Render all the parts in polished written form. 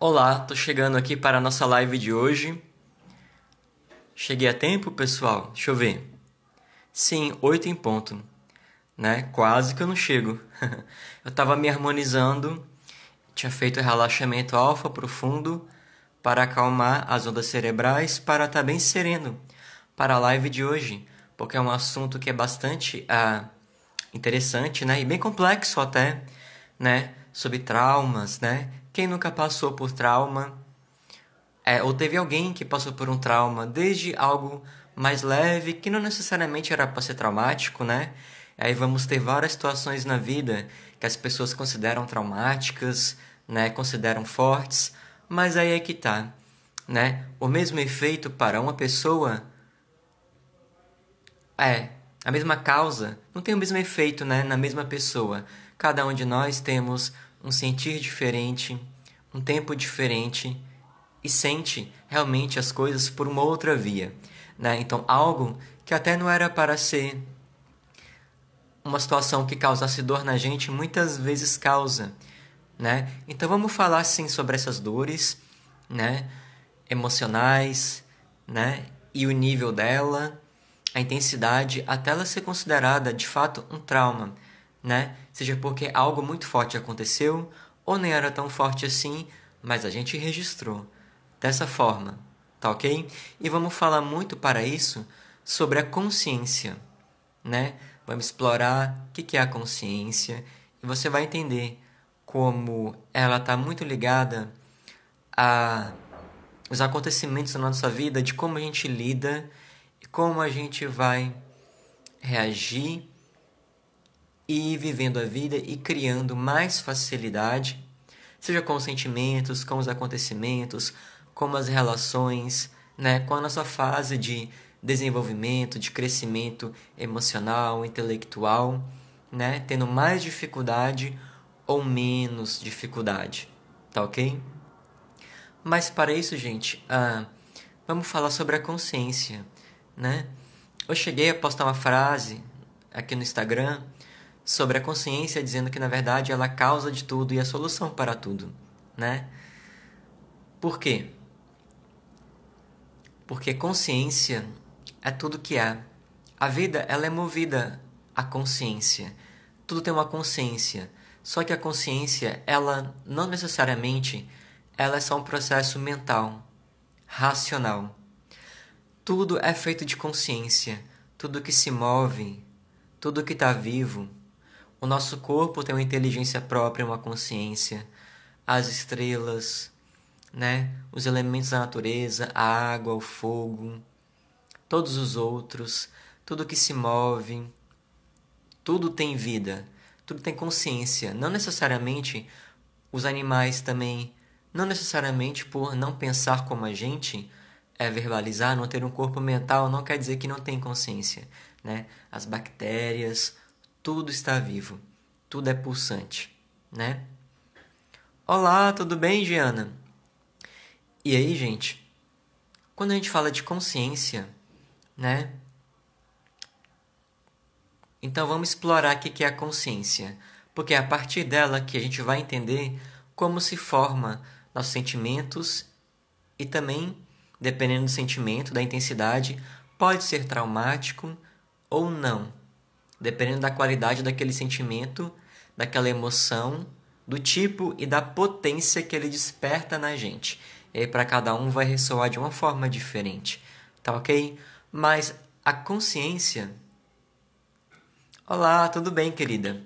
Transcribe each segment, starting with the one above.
Olá, tô chegando aqui para a nossa live de hoje. Cheguei a tempo, pessoal? Deixa eu ver. Sim, 8 em ponto, né? Quase que eu não chego. Eu tava me harmonizando, tinha feito relaxamento alfa profundo para acalmar as ondas cerebrais, para estar bem sereno para a live de hoje, porque é um assunto que é bastante interessante, né? E bem complexo até, né? Sobre traumas, né? Quem nunca passou por trauma? Ou teve alguém que passou por um trauma, desde algo mais leve, que não necessariamente era para ser traumático, né? Aí vamos ter várias situações na vida que as pessoas consideram traumáticas, né? Consideram fortes, mas aí é que tá, né? O mesmo efeito para uma pessoa é a mesma causa, não tem o mesmo efeito, né? Na mesma pessoa. Cada um de nós temos um sentir diferente, um tempo diferente e sente realmente as coisas por uma outra via, né? Então, algo que até não era para ser uma situação que causasse dor na gente, muitas vezes causa, né? Então, vamos falar sim sobre essas dores, né? Emocionais, né? E o nível dela, a intensidade, até ela ser considerada de fato um trauma, né? Seja porque algo muito forte aconteceu ou nem era tão forte assim, mas a gente registrou dessa forma, tá ok? E vamos falar muito para isso sobre a consciência, né? Vamos explorar o que é a consciência e você vai entender como ela está muito ligada a os acontecimentos da nossa vida, de como a gente lida e como a gente vai reagir e ir vivendo a vida e criando mais facilidade, seja com os sentimentos, com os acontecimentos, com as relações, né, com a nossa fase de desenvolvimento, de crescimento emocional, intelectual, né, tendo mais dificuldade ou menos dificuldade, tá ok? Mas para isso, gente, vamos falar sobre a consciência, né? Eu cheguei a postar uma frase aqui no Instagram sobre a consciência, dizendo que na verdade ela é a causa de tudo e a solução para tudo, né? Por quê? Porque consciência é tudo que há. A vida, ela é movida à consciência. Tudo tem uma consciência. Só que a consciência, ela não necessariamente, ela é só um processo mental, racional. Tudo é feito de consciência. Tudo que se move, tudo que está vivo. O nosso corpo tem uma inteligência própria, uma consciência. As estrelas, né? Os elementos da natureza, a água, o fogo, todos os outros, tudo que se move, tudo tem vida, tudo tem consciência. Não necessariamente os animais também, não necessariamente por não pensar como a gente, verbalizar, não ter um corpo mental, não quer dizer que não tem consciência, né? As bactérias, tudo está vivo, tudo é pulsante, né? Olá, tudo bem, Giana? E aí, gente, quando a gente fala de consciência, né? Então vamos explorar o que é a consciência, porque é a partir dela que a gente vai entender como se forma nossos sentimentos e também, dependendo do sentimento, da intensidade, pode ser traumático ou não, dependendo da qualidade daquele sentimento, daquela emoção, do tipo e da potência que ele desperta na gente. E aí para cada um vai ressoar de uma forma diferente, tá ok? Mas a consciência. Olá, tudo bem, querida?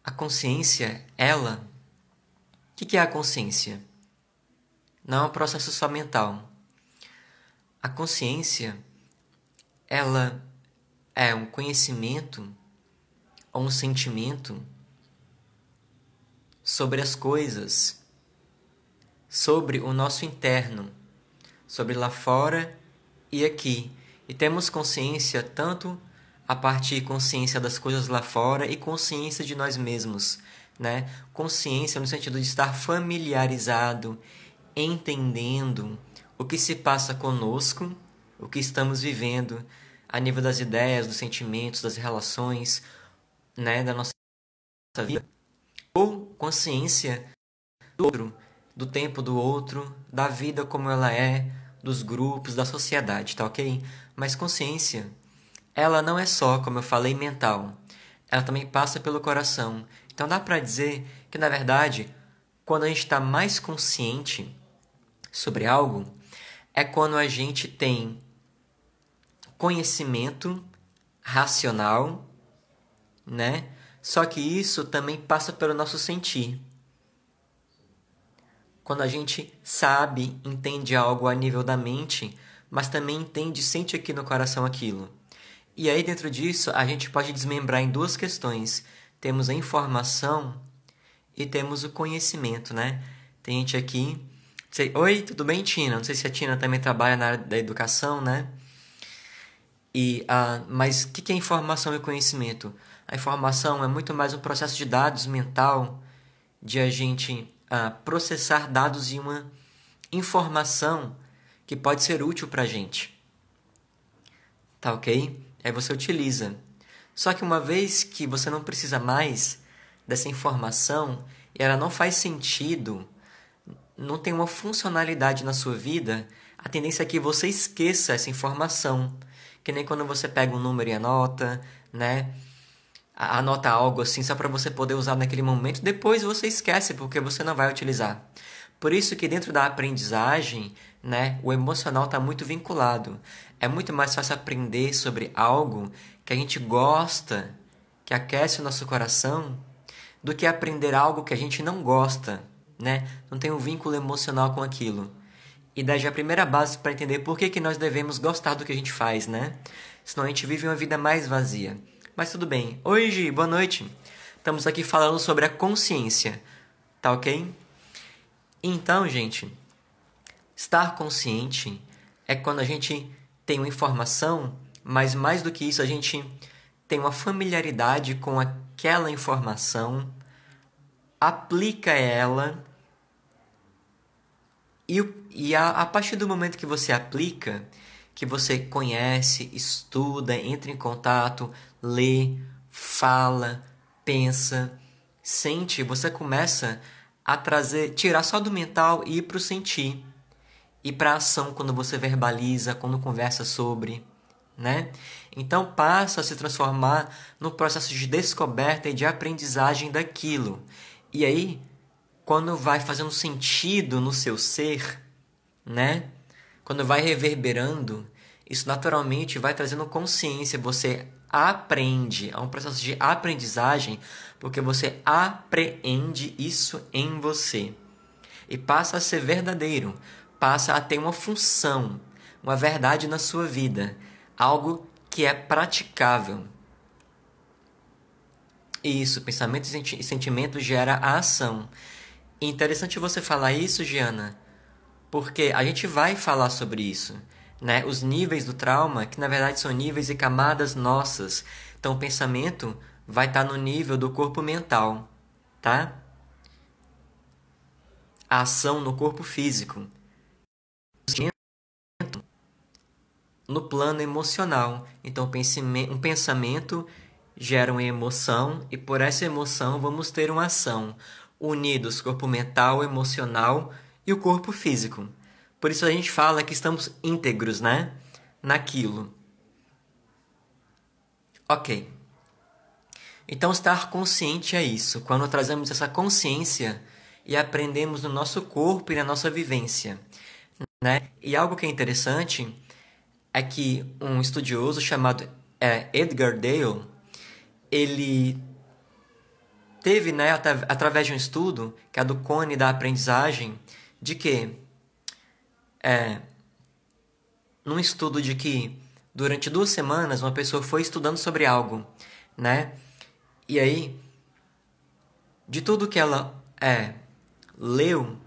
A consciência, ela. O que é a consciência? Não é um processo só mental. A consciência, ela é um conhecimento ou um sentimento sobre as coisas, sobre o nosso interno, sobre lá fora e aqui. E temos consciência tanto a partir de consciência das coisas lá fora e consciência de nós mesmos, né? Consciência no sentido de estar familiarizado, entendendo o que se passa conosco, o que estamos vivendo a nível das ideias, dos sentimentos, das relações, né, da nossa vida, ou consciência do outro, do tempo do outro, da vida como ela é, dos grupos, da sociedade, tá ok? Mas consciência, ela não é só, como eu falei, mental. Ela também passa pelo coração. Então dá para dizer que, na verdade, quando a gente está mais consciente sobre algo, é quando a gente tem conhecimento racional, né? Só que isso também passa pelo nosso sentir. Quando a gente sabe, entende algo a nível da mente, mas também entende, sente aqui no coração aquilo. E aí, dentro disso, a gente pode desmembrar em duas questões. Temos a informação e temos o conhecimento, né? Tem gente aqui... Oi, tudo bem, Tina? Não sei se a Tina também trabalha na área da educação, né? Mas o que é informação e conhecimento? A informação é muito mais um processo de dados mental, de a gente processar dados em uma informação que pode ser útil para a gente. Tá ok? Aí você utiliza. Só que uma vez que você não precisa mais dessa informação e ela não faz sentido, não tem uma funcionalidade na sua vida, a tendência é que você esqueça essa informação. Que nem quando você pega um número e anota, né? Anota algo assim só para você poder usar naquele momento, depois você esquece porque você não vai utilizar. Por isso que dentro da aprendizagem, né, o emocional está muito vinculado. É muito mais fácil aprender sobre algo que a gente gosta, que aquece o nosso coração, do que aprender algo que a gente não gosta, né? Não tem um vínculo emocional com aquilo. E daí já é a primeira base para entender por que nós devemos gostar do que a gente faz, né? Senão a gente vive uma vida mais vazia. Mas tudo bem. Oi, Gi, boa noite. Estamos aqui falando sobre a consciência, tá ok? Então, gente, estar consciente é quando a gente tem uma informação, mas mais do que isso, a gente tem uma familiaridade com aquela informação, aplica ela a partir do momento que você aplica, que você conhece, estuda, entra em contato, lê, fala, pensa, sente, você começa a tirar só do mental e ir para o sentir. E para a ação quando você verbaliza, quando conversa sobre, né? Então passa a se transformar no processo de descoberta e de aprendizagem daquilo. E aí, quando vai fazendo sentido no seu ser, né? Quando vai reverberando, isso naturalmente vai trazendo consciência. Você aprende, é um processo de aprendizagem, porque você apreende isso em você. E passa a ser verdadeiro, passa a ter uma função, uma verdade na sua vida, algo que é praticável. E isso, pensamento e sentimento gera a ação. E interessante você falar isso, Giana, porque a gente vai falar sobre isso, né? Os níveis do trauma, que na verdade são níveis e camadas nossas. Então o pensamento vai estar no nível do corpo mental, tá? A ação no corpo físico. No plano emocional. Então um pensamento gera uma emoção e por essa emoção vamos ter uma ação. Unidos corpo mental, emocional e o corpo físico. Por isso a gente fala que estamos íntegros, né? Naquilo. Ok. Então estar consciente é isso. Quando trazemos essa consciência e aprendemos no nosso corpo e na nossa vivência, né? E algo que é interessante é que um estudioso chamado Edgar Dale, ele teve, né, através de um estudo, que é do cone da aprendizagem, de que, num estudo de que durante 2 semanas uma pessoa foi estudando sobre algo, né? E aí, de tudo que ela leu,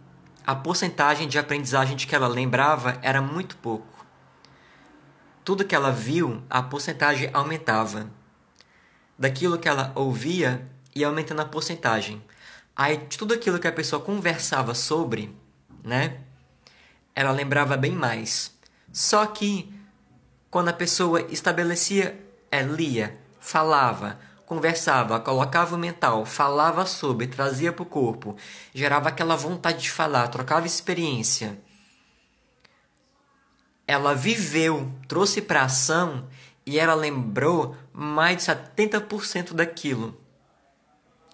a porcentagem de aprendizagem de que ela lembrava era muito pouco. Tudo que ela viu, a porcentagem aumentava. Daquilo que ela ouvia, ia aumentando a porcentagem. Aí, de tudo aquilo que a pessoa conversava sobre, né? Ela lembrava bem mais. Só que, quando a pessoa estabelecia, lia, falava, conversava, colocava o mental, falava sobre, trazia para o corpo, gerava aquela vontade de falar, trocava experiência. Ela viveu, trouxe para ação e ela lembrou mais de 70% daquilo.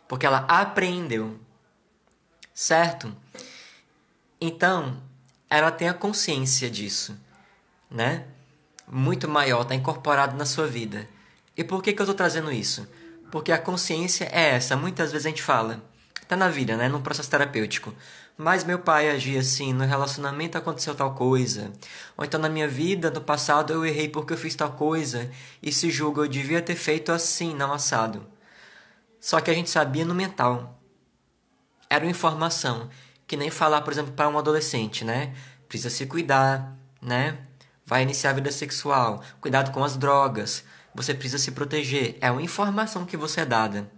Porque ela aprendeu. Certo? Então, ela tem a consciência disso, né? Muito maior, está incorporado na sua vida. E por que eu estou trazendo isso? Porque a consciência é essa. Muitas vezes a gente fala, tá na vida, né? Num processo terapêutico. Mas meu pai agia assim, no relacionamento aconteceu tal coisa. Ou então na minha vida, no passado, eu errei porque eu fiz tal coisa. E se julga, eu devia ter feito assim, não assado. Só que a gente sabia no mental. Era uma informação. Que nem falar, por exemplo, para um adolescente, né? Precisa se cuidar, né? Vai iniciar a vida sexual. Cuidado com as drogas. Você precisa se proteger. É uma informação que você é dada.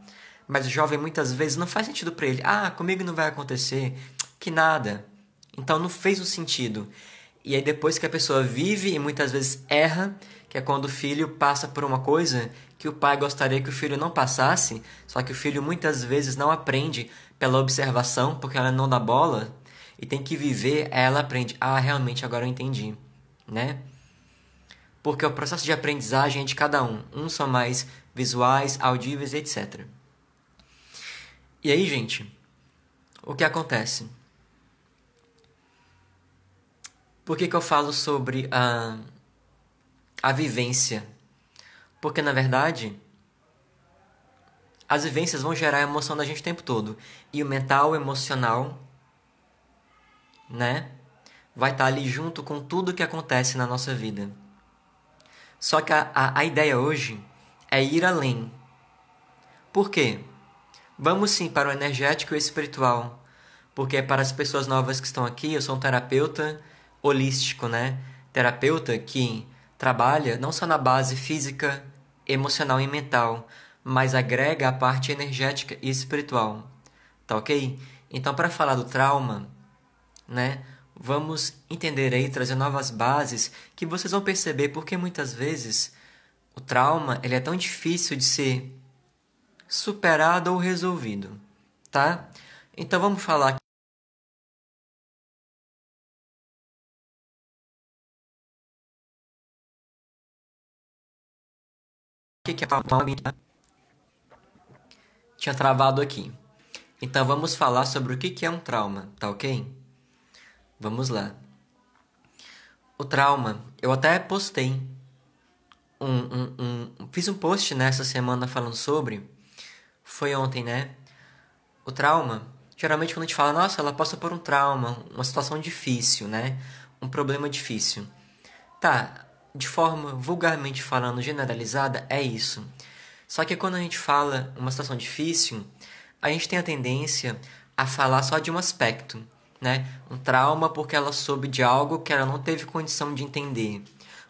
Mas o jovem muitas vezes não faz sentido para ele. Ah, comigo não vai acontecer. Que nada. Então não fez o sentido. E aí depois que a pessoa vive e muitas vezes erra, que é quando o filho passa por uma coisa que o pai gostaria que o filho não passasse, só que o filho muitas vezes não aprende pela observação, porque ela não dá bola, e tem que viver, ela aprende. Ah, realmente agora eu entendi, né? Porque o processo de aprendizagem é de cada um. Uns são mais visuais, audíveis, etc. E aí, gente, o que acontece? Por que eu falo sobre a vivência? Porque, na verdade, as vivências vão gerar emoção da gente o tempo todo. E o mental, o emocional, né? Vai estar ali junto com tudo que acontece na nossa vida. Só que a ideia hoje é ir além. Por quê? Vamos sim para o energético e o espiritual. Porque para as pessoas novas que estão aqui, eu sou um terapeuta holístico, né? Terapeuta que trabalha não só na base física, emocional e mental, mas agrega a parte energética e espiritual. Tá ok? Então, para falar do trauma, né? Vamos entender aí, trazer novas bases que vocês vão perceber porque muitas vezes o trauma ele é tão difícil de ser superado ou resolvido, tá? Então vamos falar aqui que é trauma. Tinha travado aqui. Então vamos falar sobre o que é um trauma, tá ok? Vamos lá. O trauma, eu até postei fiz um post nessa semana falando sobre, foi ontem, né? O trauma, geralmente quando a gente fala, nossa, ela passa por um trauma, uma situação difícil, né? Um problema difícil. Tá, de forma vulgarmente falando, generalizada, é isso. Só que quando a gente fala uma situação difícil, a gente tem a tendência a falar só de um aspecto, né? Um trauma porque ela soube de algo que ela não teve condição de entender.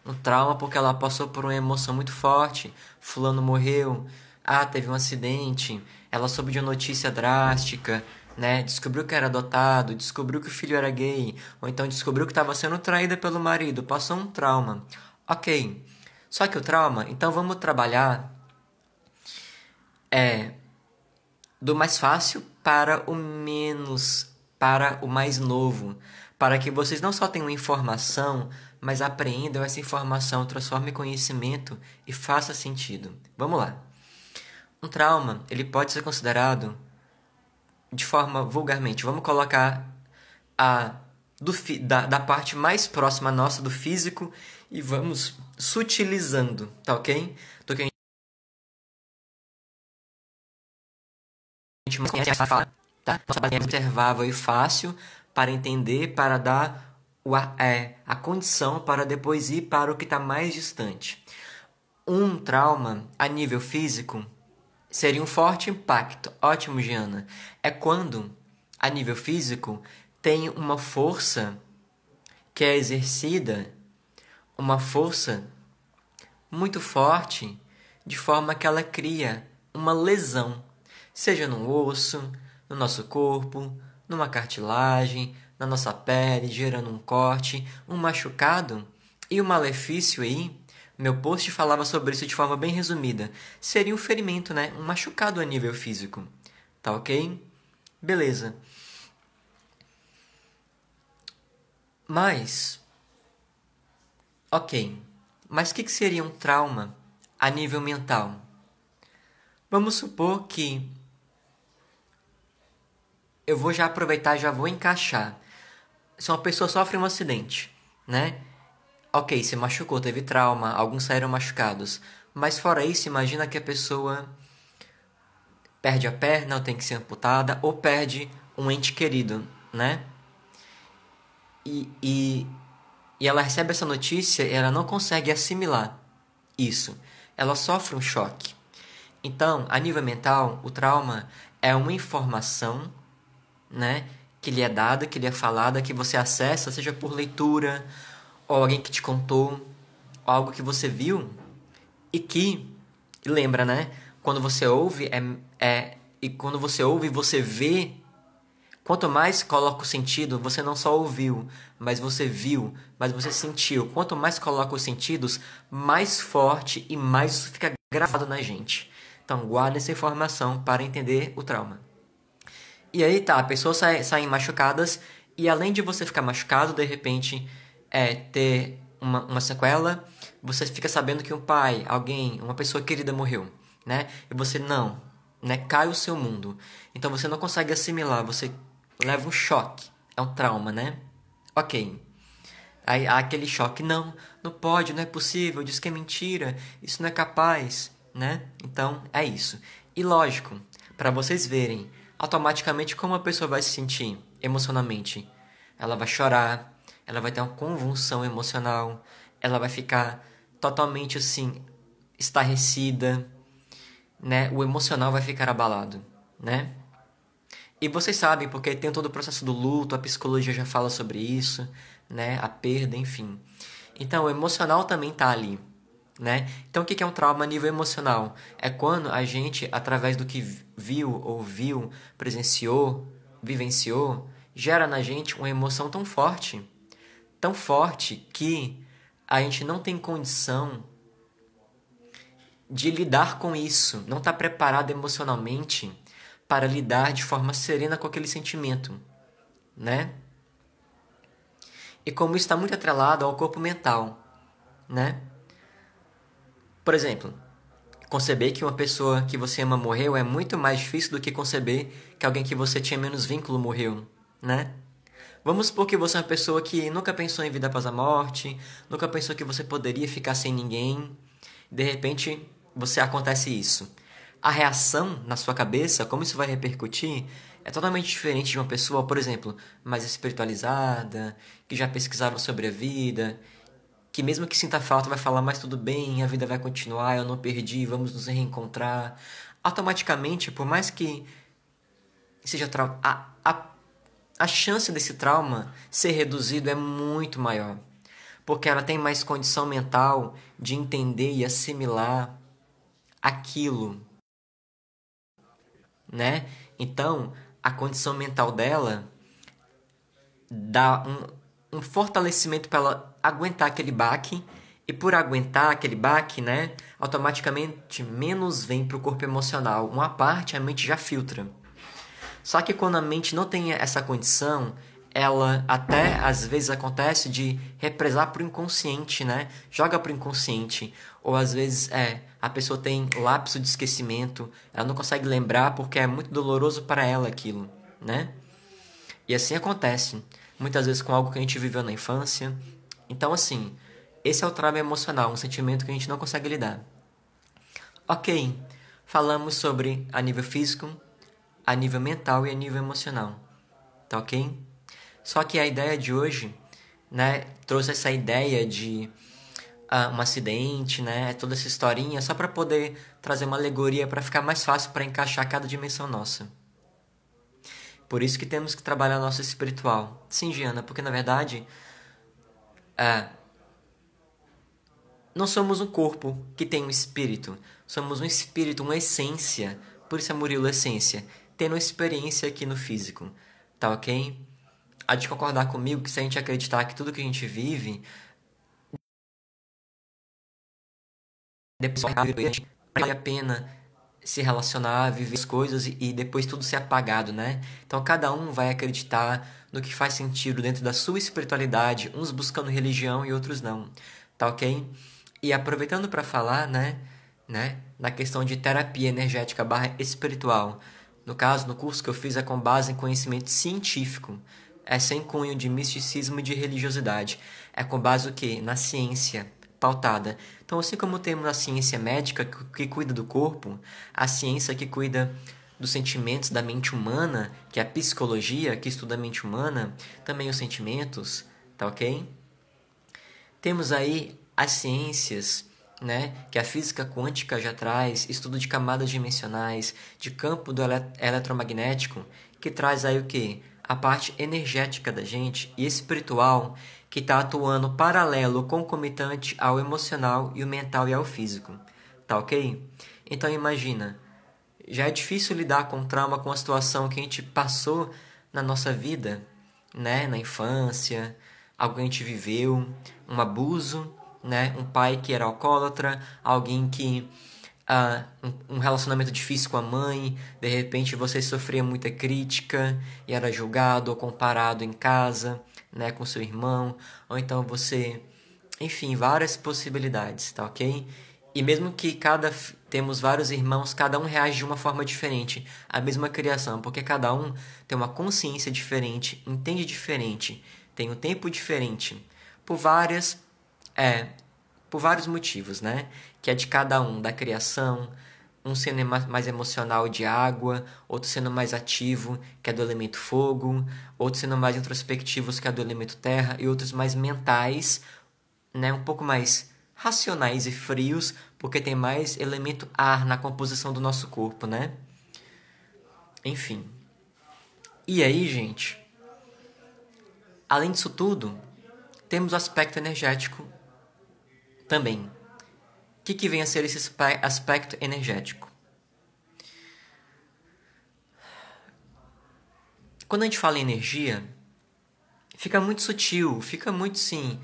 Um trauma porque ela passou por uma emoção muito forte. Fulano morreu. Ah, teve um acidente. Ela soube de uma notícia drástica, né? Descobriu que era adotado, descobriu que o filho era gay, ou então descobriu que estava sendo traída pelo marido. Passou um trauma. Ok. Só que o trauma, então vamos trabalhar do mais fácil para o menos, para o mais novo, para que vocês não só tenham informação, mas apreendam essa informação, transformem em conhecimento e faça sentido. Vamos lá. Um trauma, ele pode ser considerado de forma vulgarmente, vamos colocar da parte mais próxima nossa do físico e vamos sutilizando, tá ok? Do que a gente mais conhece a falar, tá? Nossa base é observável e fácil para entender, para dar a condição para depois ir para o que está mais distante. Um trauma a nível físico seria um forte impacto. Ótimo, Giana. É quando, a nível físico, tem uma força que é exercida, uma força muito forte, de forma que ela cria uma lesão, seja no osso, no nosso corpo, numa cartilagem, na nossa pele, gerando um corte, um machucado. E o malefício aí Meu post falava sobre isso de forma bem resumida. Seria um ferimento, né? Um machucado a nível físico. Tá ok? Beleza. Mas, ok. Mas o que seria um trauma a nível mental? Vamos supor que eu vou já aproveitar e já vou encaixar. Se uma pessoa sofre um acidente, né? Ok, se machucou, teve trauma, alguns saíram machucados. Mas fora isso, imagina que a pessoa perde a perna ou tem que ser amputada, ou perde um ente querido, né? E, e, e ela recebe essa notícia e ela não consegue assimilar isso. Ela sofre um choque. Então, a nível mental, o trauma é uma informação, né, que lhe é dada, que lhe é falada, que você acessa, seja por leitura, ou alguém que te contou, ou algo que você viu, e que, e lembra, né, quando você ouve, e quando você ouve, você vê. Quanto mais coloca o sentido, você não só ouviu, mas você viu, mas você sentiu. Quanto mais coloca os sentidos, mais forte e mais isso fica gravado na gente. Então, guarda essa informação para entender o trauma. E aí tá, a pessoa saem machucadas, e além de você ficar machucado, de repente, ter uma sequela, você fica sabendo que um pai, alguém, uma pessoa querida morreu, né? E você não, né? Cai o seu mundo. Então você não consegue assimilar, você leva um choque. É um trauma, né? Ok. Aí há aquele choque, não, não pode, não é possível, diz que é mentira, isso não é capaz, né? Então é isso. E lógico, para vocês verem automaticamente como a pessoa vai se sentir emocionalmente. Ela vai chorar, ela vai ter uma convulsão emocional, ela vai ficar totalmente assim, estarrecida, né? O emocional vai ficar abalado, né? E vocês sabem, porque tem todo o processo do luto, a psicologia já fala sobre isso, né? A perda, enfim. Então, o emocional também tá ali, né? Então, o que é um trauma a nível emocional? É quando a gente, através do que viu, ouviu, presenciou, vivenciou, gera na gente uma emoção tão forte que a gente não tem condição de lidar com isso, não está preparado emocionalmente para lidar de forma serena com aquele sentimento, né? E como isso está muito atrelado ao corpo mental, né? Por exemplo, conceber que uma pessoa que você ama morreu é muito mais difícil do que conceber que alguém que você tinha menos vínculo morreu, né? Vamos supor que você é uma pessoa que nunca pensou em vida após a morte, nunca pensou que você poderia ficar sem ninguém. De repente, você acontece isso. A reação na sua cabeça, como isso vai repercutir, é totalmente diferente de uma pessoa, por exemplo, mais espiritualizada, que já pesquisava sobre a vida, que mesmo que sinta falta vai falar, mas tudo bem, a vida vai continuar, eu não perdi, vamos nos reencontrar. Automaticamente, por mais que seja trauma, a chance desse trauma ser reduzido é muito maior, porque ela tem mais condição mental de entender e assimilar aquilo, né? Então, a condição mental dela dá um fortalecimento para ela aguentar aquele baque, e por aguentar aquele baque, né, automaticamente menos vem para o corpo emocional. Uma parte a mente já filtra. Só que quando a mente não tem essa condição, ela até às vezes acontece de represar pro inconsciente, né? Joga pro inconsciente. Ou às vezes a pessoa tem lapso de esquecimento, ela não consegue lembrar porque é muito doloroso para ela aquilo, né? E assim acontece, muitas vezes com algo que a gente viveu na infância. Então assim, esse é o trauma emocional, um sentimento que a gente não consegue lidar. Ok, falamos sobre a nível físico, a nível mental e a nível emocional. Tá ok? Só que a ideia de hoje, né, trouxe essa ideia de um acidente, né, toda essa historinha, só para poder trazer uma alegoria para ficar mais fácil para encaixar cada dimensão nossa. Por isso que temos que trabalhar nosso espiritual. Sim, Giana, porque na verdade não somos um corpo que tem um espírito. Somos um espírito, uma essência. Por isso é Murilo Essência. Tendo uma experiência aqui no físico. Tá ok? Há de concordar comigo que se a gente acreditar que tudo que a gente vive depois vale a pena se relacionar, viver as coisas e depois tudo ser apagado, né? Então cada um vai acreditar no que faz sentido dentro da sua espiritualidade, uns buscando religião e outros não, tá ok? E aproveitando para falar, na questão de terapia energética barra espiritual, no caso, no curso que eu fiz é com base em conhecimento científico, é sem cunho de misticismo e de religiosidade, é com base o quê? Na ciência pautada. Então, assim como temos a ciência médica que cuida do corpo, a ciência que cuida dos sentimentos da mente humana, que é a psicologia, que estuda a mente humana, também os sentimentos, tá ok? Temos aí as ciências, que a física quântica já traz, estudo de camadas dimensionais, de campo do eletromagnético, que traz aí o quê? A parte energética da gente e espiritual, que está atuando paralelo, concomitante ao emocional e o mental e ao físico. Tá ok? Então imagina, já é difícil lidar com trauma, com a situação que a gente passou na nossa vida, na infância, algo que a gente viveu, um abuso, um pai que era alcoólatra, alguém que um relacionamento difícil com a mãe, de repente você sofria muita crítica e era julgado ou comparado em casa, com seu irmão, ou então você, enfim, várias possibilidades, tá ok? E mesmo que temos vários irmãos, cada um reage de uma forma diferente à mesma criação, porque cada um tem uma consciência diferente, entende diferente, tem um tempo diferente, por várias por vários motivos, que é de cada um, da criação, um sendo mais emocional de água, outro sendo mais ativo, que é do elemento fogo, outros sendo mais introspectivos, que é do elemento terra, e outros mais mentais, um pouco mais racionais e frios, porque tem mais elemento ar na composição do nosso corpo, Enfim. E aí, gente, além disso tudo, temos o aspecto energético também. O que vem a ser esse aspecto energético? Quando a gente fala em energia, fica muito sutil, fica muito sim,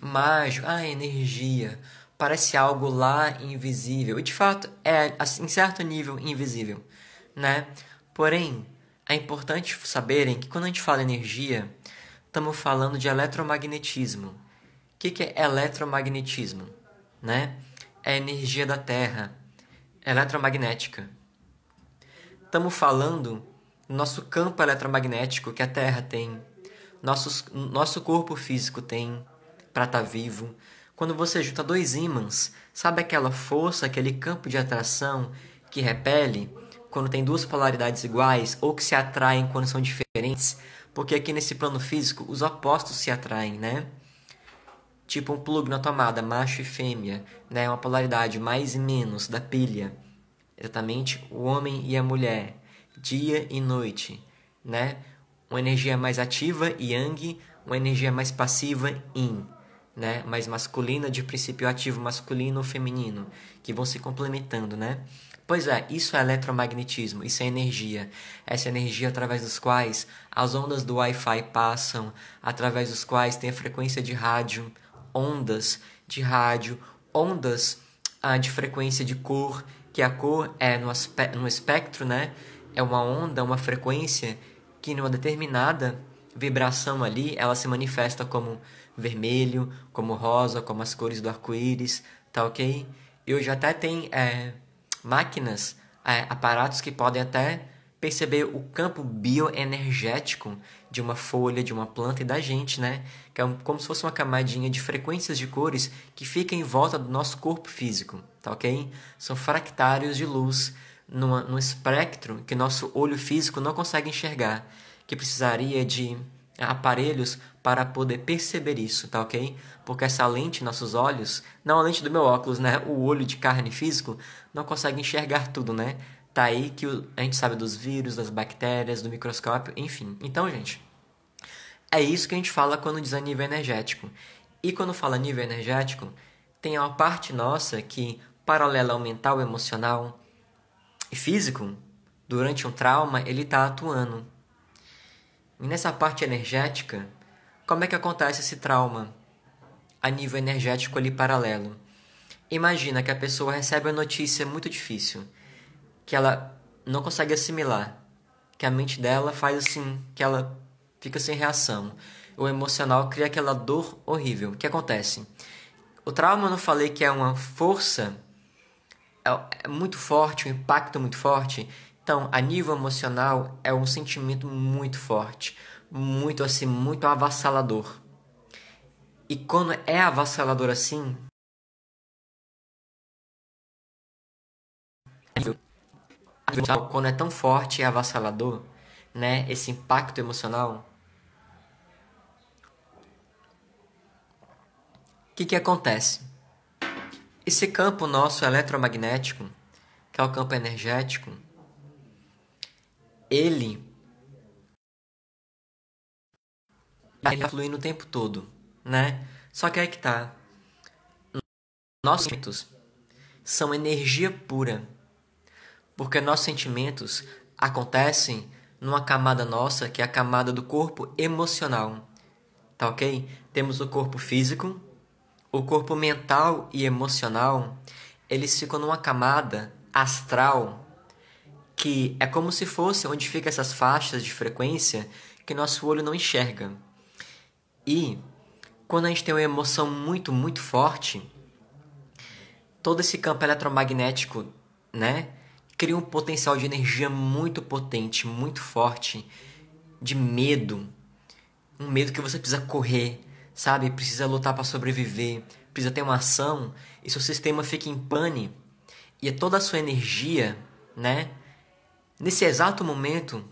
mágico, energia, parece algo lá invisível. E de fato é, em certo nível, invisível, Porém, é importante saberem que quando a gente fala energia, estamos falando de eletromagnetismo. O que é eletromagnetismo? É a energia da Terra, eletromagnética. Estamos falando do nosso campo eletromagnético que a Terra tem, nosso corpo físico tem para estar vivo. Quando você junta dois ímãs, sabe aquela força, aquele campo de atração que repele quando tem duas polaridades iguais ou que se atraem quando são diferentes? Porque aqui nesse plano físico os opostos se atraem, Tipo um plug na tomada, macho e fêmea, uma polaridade mais e menos da pilha. Exatamente o homem e a mulher, dia e noite, Uma energia mais ativa, yang, uma energia mais passiva, yin, Mais masculina, de princípio ativo masculino ou feminino, que vão se complementando, Pois é, isso é eletromagnetismo, isso é energia. Essa energia através dos quais as ondas do Wi-Fi passam, através dos quais tem a frequência de rádio, ondas de rádio, ondas de frequência de cor, que a cor é no espectro, É uma onda, uma frequência que numa determinada vibração ali, ela se manifesta como vermelho, como rosa, como as cores do arco-íris, tá ok? E hoje até tem máquinas, aparatos que podem até perceber o campo bioenergético de uma folha, de uma planta e da gente, Que é como se fosse uma camadinha de frequências de cores que fica em volta do nosso corpo físico, tá ok? São fractários de luz num espectro que nosso olho físico não consegue enxergar, que precisaria de aparelhos para poder perceber isso, tá ok? Porque essa lente, nossos olhos, não a lente do meu óculos, o olho de carne físico, não consegue enxergar tudo, Tá aí que a gente sabe dos vírus, das bactérias, do microscópio, enfim. Então, gente, é isso que a gente fala quando diz a nível energético. E quando fala nível energético, tem uma parte nossa que, paralela ao mental, emocional e físico, durante um trauma, ele está atuando. E nessa parte energética, como é que acontece esse trauma a nível energético ali paralelo? Imagina que a pessoa recebe uma notícia muito difícil, que ela não consegue assimilar, que a mente dela faz assim, que ela fica sem reação. O emocional cria aquela dor horrível. O que acontece? O trauma, eu não falei que é uma força é muito forte, um impacto muito forte. Então, a nível emocional, é um sentimento muito forte, muito assim, muito avassalador. E quando é avassalador assim, quando é tão forte e avassalador, né, esse impacto emocional, o que acontece? Esse campo nosso eletromagnético, que é o campo energético, ele flui no tempo todo, né? Só que aí que tá. Nossos sentimentos são energia pura, porque nossos sentimentos acontecem numa camada nossa, que é a camada do corpo emocional, tá ok? Temos o corpo físico, o corpo mental e emocional, eles ficam numa camada astral, que é como se fosse onde ficam essas faixas de frequência que nosso olho não enxerga. E quando a gente tem uma emoção muito, muito forte, todo esse campo eletromagnético, né, cria um potencial de energia muito potente, muito forte, de medo. Um medo que você precisa correr, sabe? Precisa lutar para sobreviver, precisa ter uma ação, e seu sistema fica em pane. E toda a sua energia, né? Nesse exato momento,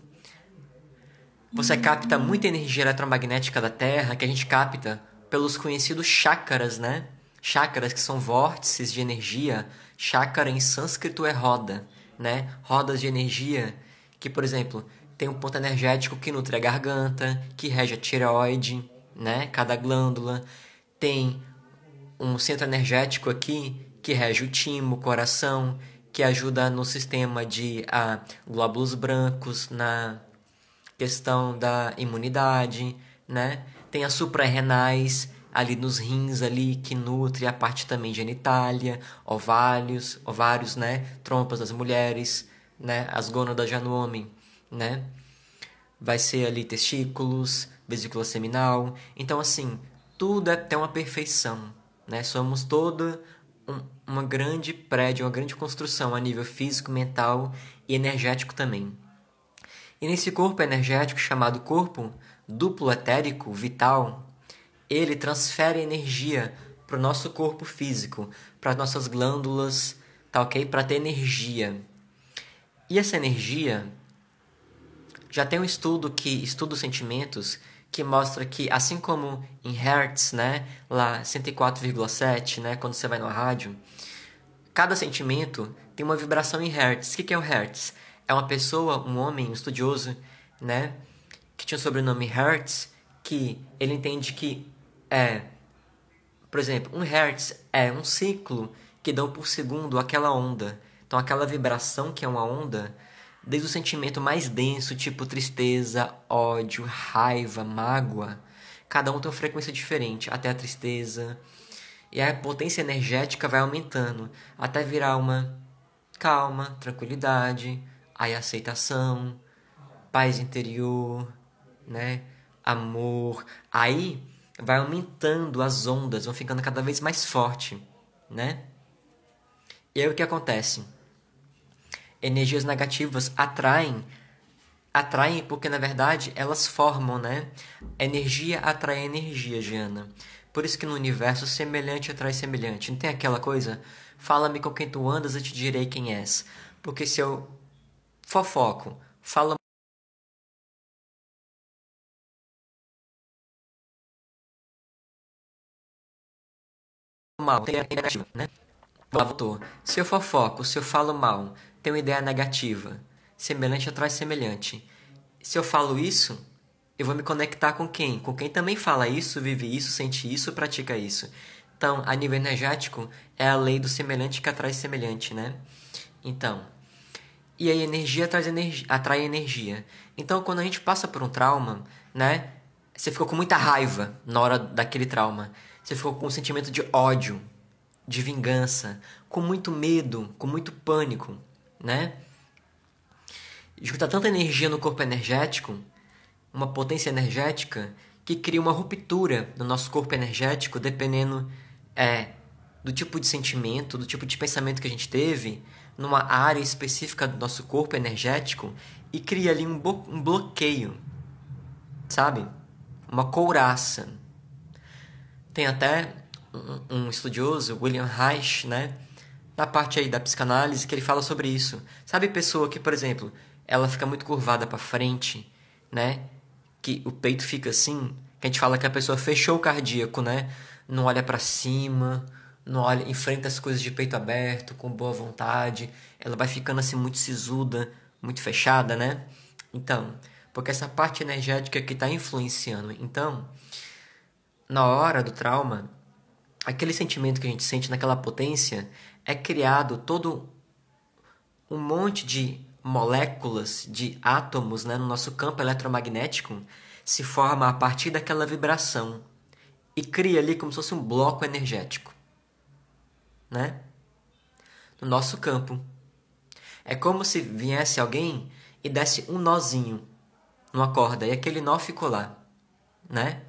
você capta muita energia eletromagnética da Terra, que a gente capta pelos conhecidos chakras, né? Chakras que são vórtices de energia. Chakra em sânscrito é roda, né? Rodas de energia que, por exemplo, tem um ponto energético que nutre a garganta, que rege a tireoide, né? Cada glândula. Tem um centro energético aqui que rege o timo, o coração, que ajuda no sistema de glóbulos brancos, na questão da imunidade, né? Tem as suprarrenais ali nos rins ali que nutre a parte também genitália, ovários, né? Trompas das mulheres, né? As gônadas já no homem, né? Vai ser ali testículos, vesícula seminal. Então assim, tudo é até uma perfeição, né? Somos toda uma grande prédio, uma grande construção a nível físico, mental e energético também. E nesse corpo energético chamado corpo duplo etérico vital, ele transfere energia para o nosso corpo físico, para as nossas glândulas, tá ok? Para ter energia. E essa energia, já tem um estudo que estuda os sentimentos, que mostra que assim como em Hertz, né, lá 104,7, né, quando você vai no rádio, cada sentimento tem uma vibração em Hertz. O que é o Hertz? É uma pessoa, um homem, um estudioso, né, que tinha o sobrenome Hertz, que ele entende que por exemplo, um Hertz é um ciclo que dão por segundo aquela onda. Então aquela vibração que é uma onda, desde o sentimento mais denso, tipo tristeza, ódio, raiva, mágoa, cada um tem uma frequência diferente, até a tristeza. E a potência energética vai aumentando até virar uma calma, tranquilidade, aí aceitação, paz interior, né? Amor. Aí vai aumentando as ondas, vão ficando cada vez mais forte, né? E aí o que acontece? Energias negativas atraem porque na verdade elas formam, né? Energia atrai energia, Giana. Por isso que no universo semelhante atrai semelhante. Não tem aquela coisa? Fala-me com quem tu andas e te direi quem és. Porque se eu fofoco, falo mal, tem ideia negativa, né? Voltou. Se eu fofoco, se eu falo mal, tenho ideia negativa. Semelhante atrai semelhante. Se eu falo isso, eu vou me conectar com quem? Com quem também fala isso, vive isso, sente isso, pratica isso. Então, a nível energético, é a lei do semelhante que atrai semelhante, né? Então, e a energia atrai energia. Então, quando a gente passa por um trauma, né? Você ficou com muita raiva na hora daquele trauma. Você ficou com um sentimento de ódio de vingança, com muito medo, com muito pânico, né? Junta tanta energia no corpo energético, uma potência energética, que cria uma ruptura no nosso corpo energético, dependendo do tipo de sentimento, do tipo de pensamento que a gente teve, numa área específica do nosso corpo energético, e cria ali um bloqueio, sabe? Uma couraça. Tem até um estudioso, William Reich, né? Na parte aí da psicanálise, que ele fala sobre isso. Sabe pessoa que, por exemplo, ela fica muito curvada para frente, né? Que o peito fica assim, que a gente fala que a pessoa fechou o cardíaco, né? Não olha para cima, não olha, enfrenta as coisas de peito aberto, com boa vontade. Ela vai ficando assim muito sisuda, muito fechada, né? Então, porque essa parte energética que está influenciando. Então, na hora do trauma, aquele sentimento que a gente sente naquela potência é criado todo um monte de moléculas, de átomos, né, no nosso campo eletromagnético, se forma a partir daquela vibração e cria ali como se fosse um bloco energético, né? No nosso campo. É como se viesse alguém e desse um nozinho numa corda e aquele nó ficou lá, né?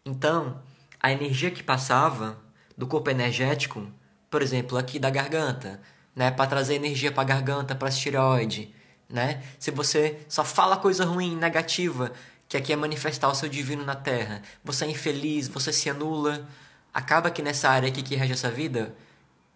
Então, a energia que passava do corpo energético, por exemplo, aqui da garganta, né, para trazer energia para a garganta, para a tireoide, né? Se você só fala coisa ruim, negativa, que aqui é manifestar o seu divino na Terra, você é infeliz, você se anula, acaba que nessa área aqui que rege essa vida,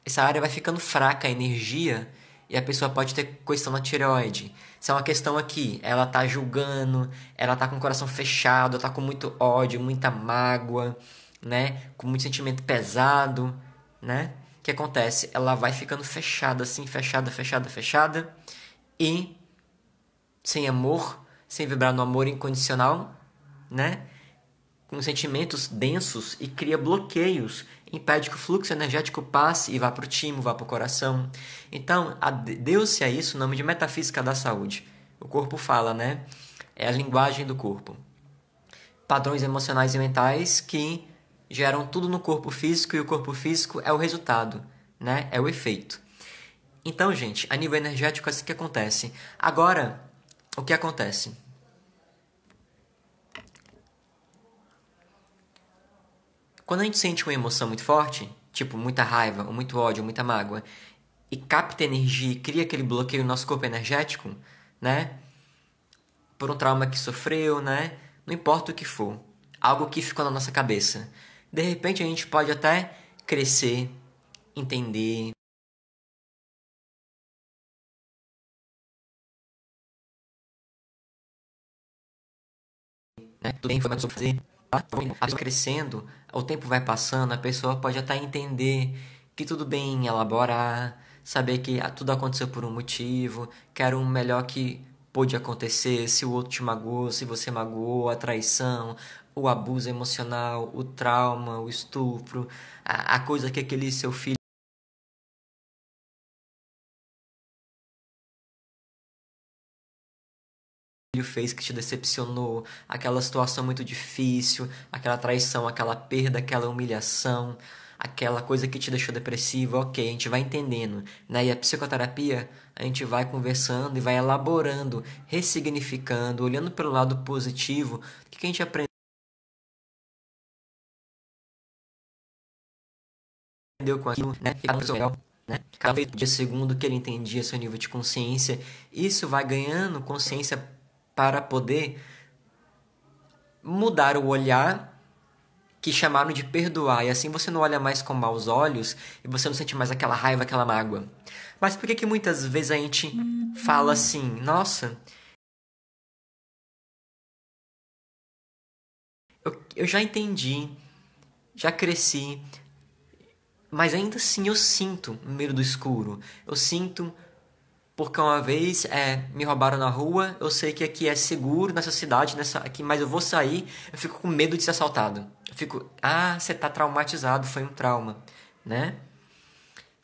essa área vai ficando fraca a energia e a pessoa pode ter questão na tireoide. Se é uma questão aqui, ela tá julgando, ela tá com o coração fechado, tá com muito ódio, muita mágoa, né? Com muito sentimento pesado, né? O que acontece? Ela vai ficando fechada assim, fechada, fechada, fechada e sem amor, sem vibrar no amor incondicional, né? Com sentimentos densos e cria bloqueios, impede que o fluxo energético passe e vá para o timo, vá para o coração. Então, deu-se a isso o nome de metafísica da saúde. O corpo fala, né? É a linguagem do corpo. Padrões emocionais e mentais que geram tudo no corpo físico e o corpo físico é o resultado, né? É o efeito. Então, gente, a nível energético é assim que acontece. Agora, o que acontece? Quando a gente sente uma emoção muito forte, tipo muita raiva, ou muito ódio, ou muita mágoa, e capta energia e cria aquele bloqueio no nosso corpo energético, né? Por um trauma que sofreu, né? Não importa o que for. Algo que ficou na nossa cabeça. De repente a gente pode até crescer, entender, né? Tudo bem, foi mais sobre fazer. Tá? Crescendo, o tempo vai passando, a pessoa pode até entender que tudo bem elaborar, saber que tudo aconteceu por um motivo, que era o melhor que pôde acontecer, se o outro te magoou, se você magoou, a traição, o abuso emocional, o trauma, o estupro, a coisa que aquele seu filho fez que te decepcionou, aquela situação muito difícil, aquela traição, aquela perda, aquela humilhação, aquela coisa que te deixou depressivo, ok, a gente vai entendendo, né? E a psicoterapia, a gente vai conversando e vai elaborando, ressignificando, olhando pelo lado positivo, o que a gente aprendeu com aquilo, né? Cada vez melhor, né? Cada vez dia segundo que ele entendia seu nível de consciência, isso vai ganhando consciência para poder mudar o olhar que chamaram de perdoar, e assim você não olha mais com maus olhos e você não sente mais aquela raiva, aquela mágoa. Mas por que que muitas vezes a gente fala assim, nossa, eu já entendi, já cresci, mas ainda assim eu sinto medo do escuro. Eu sinto porque uma vez me roubaram na rua, eu sei que aqui é seguro nessa cidade, aqui, mas eu vou sair, eu fico com medo de ser assaltado. Eu fico, você tá traumatizado, foi um trauma, né?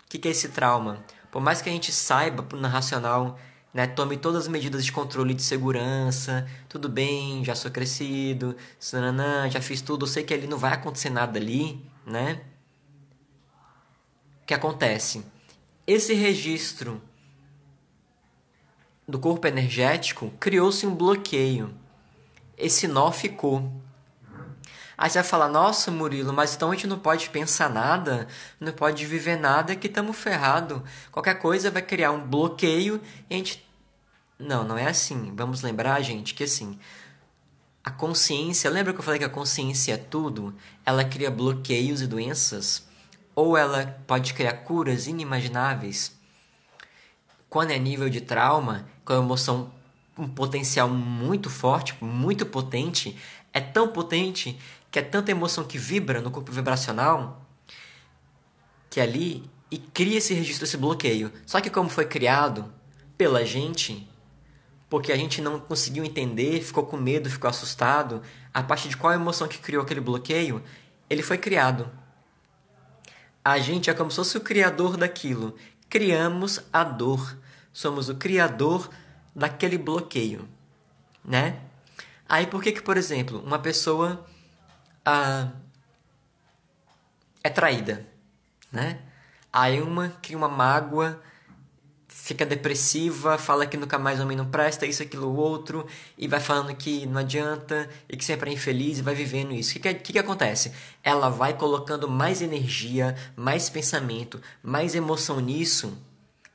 O que é esse trauma? Por mais que a gente saiba na racional, né, tome todas as medidas de controle de segurança, tudo bem, já sou crescido, sananã, já fiz tudo, eu sei que ali não vai acontecer nada ali, né? que acontece? Esse registro do corpo energético criou-se um bloqueio. Esse nó ficou. Aí você vai falar, nossa, Murilo, mas então a gente não pode pensar nada, não pode viver nada, que estamos ferrados. Qualquer coisa vai criar um bloqueio e a gente... Não, não é assim. Vamos lembrar, gente, que assim, a consciência, lembra que eu falei que a consciência é tudo? Ela cria bloqueios e doenças? Ou ela pode criar curas inimagináveis? Quando é nível de trauma, com a emoção, um potencial muito forte, muito potente, é tão potente que é tanta emoção que vibra no corpo vibracional que ali e cria esse registro, esse bloqueio. Só que como foi criado pela gente, porque a gente não conseguiu entender, ficou com medo, ficou assustado, a partir de qual emoção que criou aquele bloqueio, ele foi criado. A gente é como se fosse o criador daquilo. Criamos a dor. Somos o criador daquele bloqueio, né? Aí por que, por exemplo, uma pessoa é traída, né? Aí uma cria uma mágoa, fica depressiva, fala que nunca mais homem não presta, isso, aquilo, outro, e vai falando que não adianta, e que sempre é infeliz, e vai vivendo isso. O que acontece? Ela vai colocando mais energia, mais pensamento, mais emoção nisso,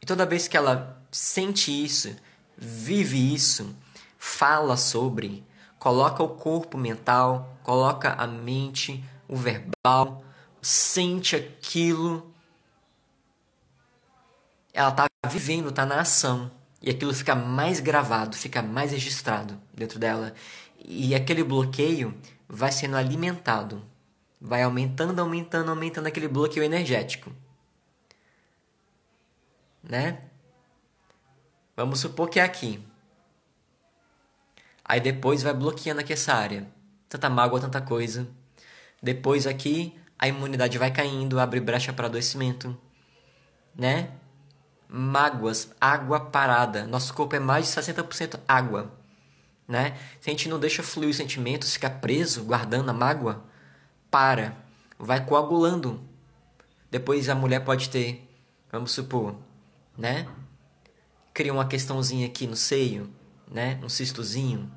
e toda vez que ela sente isso, vive isso, fala sobre, coloca o corpo mental, coloca a mente, o verbal, sente aquilo, ela está vivendo, está na ação. E aquilo fica mais gravado, fica mais registrado dentro dela. E aquele bloqueio vai sendo alimentado. Vai aumentando, aumentando, aumentando aquele bloqueio energético. Né? Vamos supor que é aqui. Aí depois vai bloqueando aqui essa área. Tanta mágoa, tanta coisa. Depois aqui a imunidade vai caindo, abre brecha para adoecimento. Né? Mágoas, água parada. Nosso corpo é mais de 60% água, né? Se a gente não deixa fluir os sentimentos, fica preso, guardando a mágoa, vai coagulando. Depois a mulher pode ter, vamos supor, né? Cria uma questãozinha aqui no seio, né? Um cistozinho.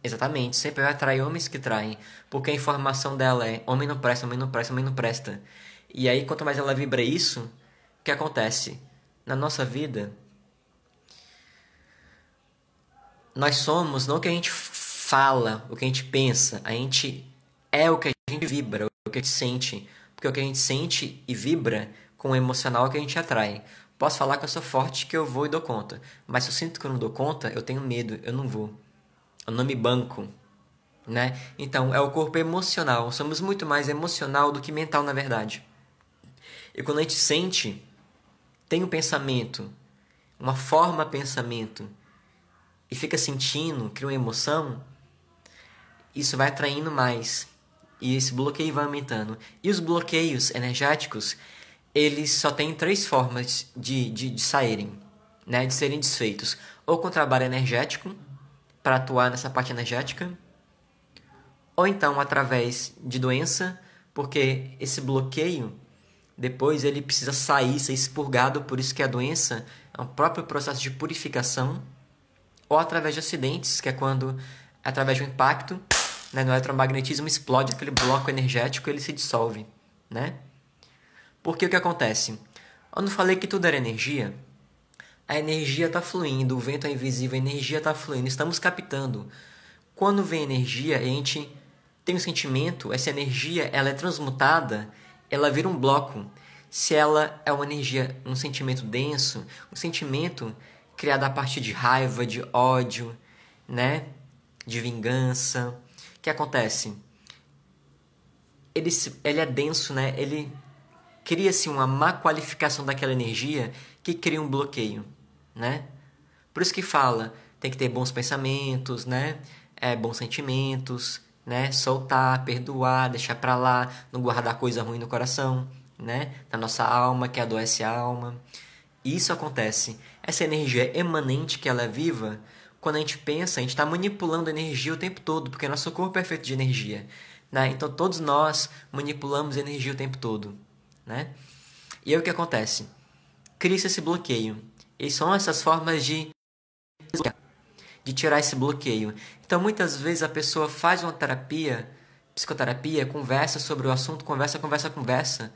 Exatamente, sempre vai atrair homens que traem, porque a informação dela é homem não presta, homem não presta, homem não presta. E aí, quanto mais ela vibra isso, o que acontece? Na nossa vida, nós somos não o que a gente fala, o que a gente pensa. A gente é o que a gente vibra, o que a gente sente. Porque o que a gente sente e vibra com o emocional é o que a gente atrai. Posso falar que eu sou forte, que eu vou e dou conta. Mas se eu sinto que eu não dou conta, eu tenho medo, eu não vou. Eu não me banco. Né? Então, é o corpo emocional. Somos muito mais emocional do que mental, na verdade. E quando a gente sente, tem um pensamento, uma forma pensamento, e fica sentindo, cria uma emoção, isso vai atraindo mais. E esse bloqueio vai aumentando. E os bloqueios energéticos, eles só têm 3 formas de saírem, né? De serem desfeitos. Ou com trabalho energético, para atuar nessa parte energética, ou então através de doença, porque esse bloqueio depois ele precisa sair, ser expurgado, por isso que a doença é um próprio processo de purificação, ou através de acidentes, que é quando, através de um impacto, né, no eletromagnetismo, explode aquele bloco energético e ele se dissolve. Né? Porque o que acontece? Eu não falei que tudo era energia? A energia está fluindo, o vento é invisível, a energia está fluindo, estamos captando. Quando vem energia, a gente tem um sentimento, essa energia ela é transmutada, ela vira um bloco. Se ela é uma energia, um sentimento denso, um sentimento criado a partir de raiva, de ódio, né? De vingança. O que acontece? Ele é denso, né? Ele cria-se uma má qualificação daquela energia que cria um bloqueio, né? Por isso que fala, tem que ter bons pensamentos, né? Bons sentimentos, né? Soltar, perdoar, deixar pra lá, não guardar coisa ruim no coração, né? Na nossa alma, que adoece a alma. E isso acontece. Essa energia emanente que ela é viva, quando a gente pensa, a gente está manipulando a energia o tempo todo, porque nosso corpo é feito de energia. né? Então todos nós manipulamos energia o tempo todo, né? E aí o que acontece? Cria-se esse bloqueio. E são essas formas de tirar esse bloqueio. Então muitas vezes a pessoa faz uma terapia, psicoterapia, conversa sobre o assunto, conversa.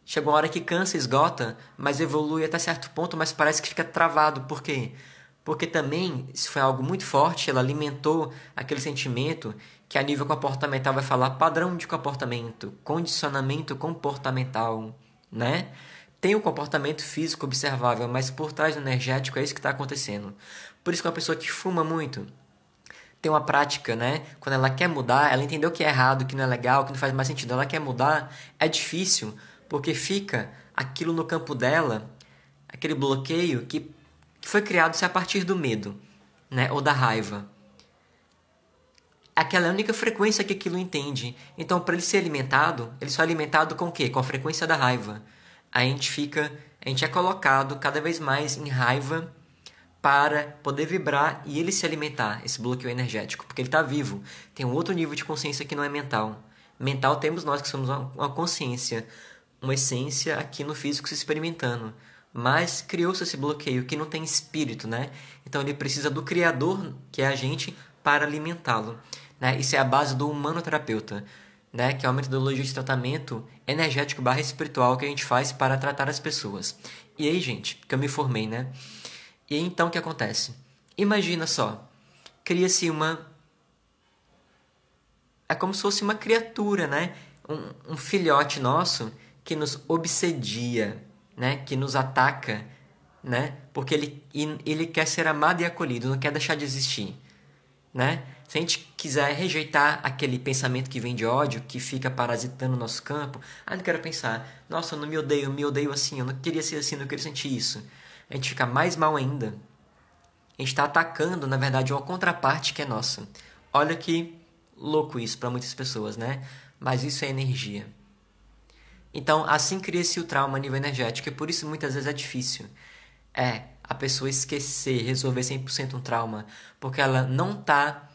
Chega uma hora que cansa, esgota, mas evolui até certo ponto, mas parece que fica travado. Por quê? Porque também, se foi algo muito forte, ela alimentou aquele sentimento que a nível comportamental vai falar padrão de comportamento, condicionamento comportamental, né? Tem o comportamento físico observável, mas por trás do energético é isso que está acontecendo. Por isso que uma pessoa que fuma muito tem uma prática, né? Quando ela quer mudar, ela entendeu que é errado, que não é legal, que não faz mais sentido, ela quer mudar, é difícil, porque fica aquilo no campo dela, aquele bloqueio que foi criado a partir do medo, né? Ou da raiva. Aquela é a única frequência que aquilo entende. Então, para ele ser alimentado, ele só é alimentado com o quê? Com a frequência da raiva. A gente é colocado cada vez mais em raiva para poder vibrar e ele se alimentar, esse bloqueio energético, porque ele está vivo. Tem um outro nível de consciência que não é mental. Mental temos nós que somos uma consciência, uma essência aqui no físico se experimentando. Mas criou-se esse bloqueio que não tem espírito, né? Então ele precisa do Criador, que é a gente, para alimentá-lo. Né? Isso é a base do humanoterapeuta, né? Que é uma metodologia de tratamento energético / espiritual que a gente faz para tratar as pessoas. E aí, gente, que eu me formei, né? E aí, então, o que acontece? Imagina só, cria-se uma... É como se fosse uma criatura, né? Um filhote nosso que nos obsedia, né? Que nos ataca, né? Porque ele quer ser amado e acolhido, não quer deixar de existir, né? Se a gente quiser rejeitar aquele pensamento que vem de ódio, que fica parasitando o nosso campo, não quero pensar, nossa, eu não me odeio assim, eu não queria ser assim, eu não queria sentir isso. A gente fica mais mal ainda. A gente está atacando, na verdade, uma contraparte que é nossa. Olha que louco isso para muitas pessoas, né? Mas isso é energia. Então, assim cria-se o trauma a nível energético, e por isso muitas vezes é difícil. A pessoa esquecer, resolver 100% um trauma, porque ela não está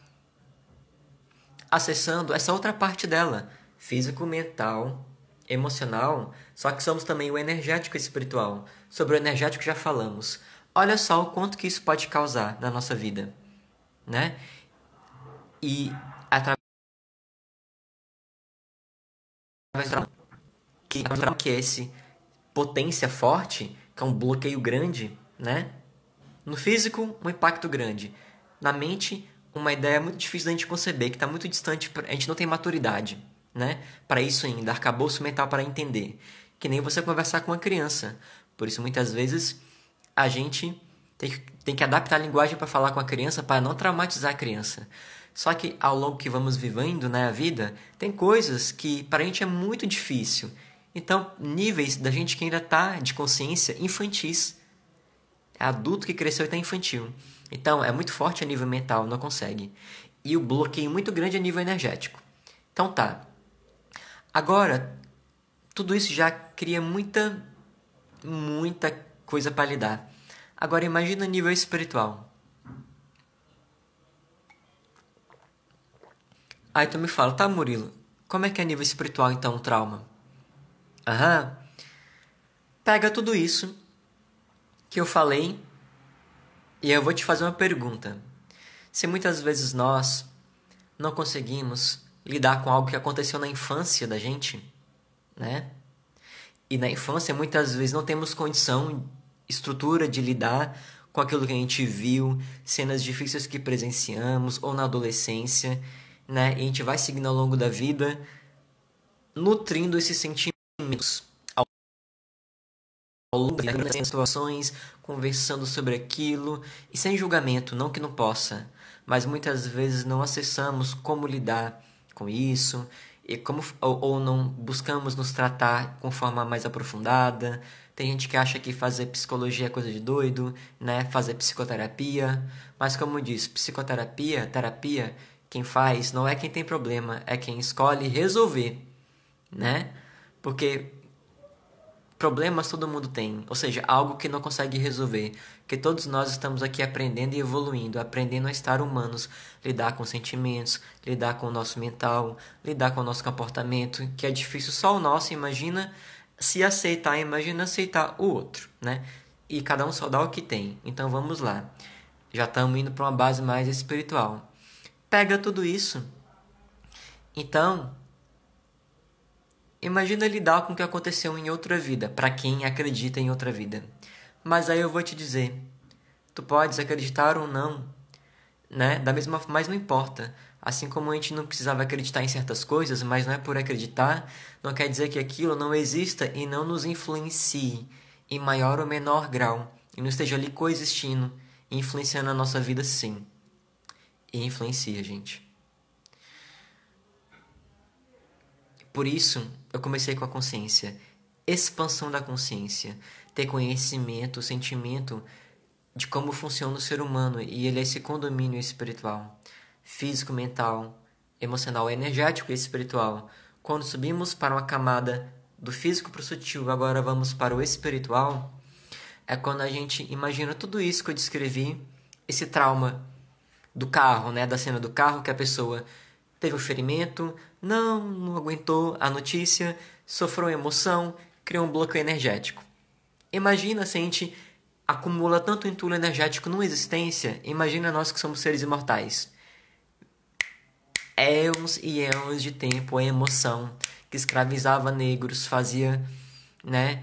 acessando essa outra parte dela, físico, mental, emocional, só que somos também o energético e espiritual. Sobre o energético já falamos. Olha só o quanto que isso pode causar na nossa vida, né? E através do que é esse potência forte, que é um bloqueio grande, né? No físico, um impacto grande. Na mente, uma ideia muito difícil da gente conceber, que está muito distante, a gente não tem maturidade, né? Para isso ainda, arcabouço mental para entender. Que nem você conversar com uma criança. Por isso, muitas vezes, a gente tem que adaptar a linguagem para falar com a criança, para não traumatizar a criança. Só que, ao longo que vamos vivendo, né, a vida, tem coisas que para a gente é muito difícil. Então, níveis da gente que ainda está de consciência infantis. É adulto que cresceu e está infantil. Então, é muito forte a nível mental, não consegue. E o bloqueio muito grande a nível energético. Então tá. Agora, tudo isso já cria muita coisa para lidar. Agora, imagina a nível espiritual. Aí tu me fala, tá, Murilo, como é que é a nível espiritual então o trauma? Aham. Pega tudo isso que eu falei e eu vou te fazer uma pergunta. Se muitas vezes nós não conseguimos lidar com algo que aconteceu na infância da gente, né? E na infância muitas vezes não temos condição, estrutura de lidar com aquilo que a gente viu, cenas difíceis que presenciamos ou na adolescência, né? E a gente vai seguindo ao longo da vida nutrindo esses sentimentos ao longo das situações, conversando sobre aquilo e sem julgamento, não que não possa, mas muitas vezes não acessamos como lidar com isso e ou não buscamos nos tratar com forma mais aprofundada. Tem gente que acha que fazer psicologia é coisa de doido, né? Fazer psicoterapia, mas como eu disse, terapia, quem faz não é quem tem problema, é quem escolhe resolver, né? Porque Problemas todo mundo tem, ou seja, algo que não consegue resolver, que todos nós estamos aqui aprendendo e evoluindo, aprendendo a estar humanos, lidar com sentimentos, lidar com o nosso mental, lidar com o nosso comportamento, que é difícil só o nosso, imagina se aceitar, imagina aceitar o outro, né? E cada um só dá o que tem. Então vamos lá. Já estamos indo para uma base mais espiritual. Pega tudo isso. Então, imagina lidar com o que aconteceu em outra vida, para quem acredita em outra vida. Mas aí eu vou te dizer, tu podes acreditar ou não, né? Da mesma, mas não importa. Assim como a gente não precisava acreditar em certas coisas, mas não é por acreditar, não quer dizer que aquilo não exista e não nos influencie em maior ou menor grau e não esteja ali coexistindo e influenciando a nossa vida, sim. E influencia, gente. Por isso, eu comecei com a consciência. Expansão da consciência. Ter conhecimento, sentimento de como funciona o ser humano. E ele é esse condomínio espiritual. Físico, mental, emocional, energético e espiritual. Quando subimos para uma camada do físico para o sutil, agora vamos para o espiritual, é quando a gente imagina tudo isso que eu descrevi, esse trauma do carro, né, da cena do carro, que a pessoa teve um ferimento, não aguentou a notícia, sofreu emoção, criou um bloqueio energético. Imagina se a gente acumula tanto entulho energético numa existência, imagina nós que somos seres imortais. Éons e éons de tempo, a emoção que escravizava negros, fazia, né,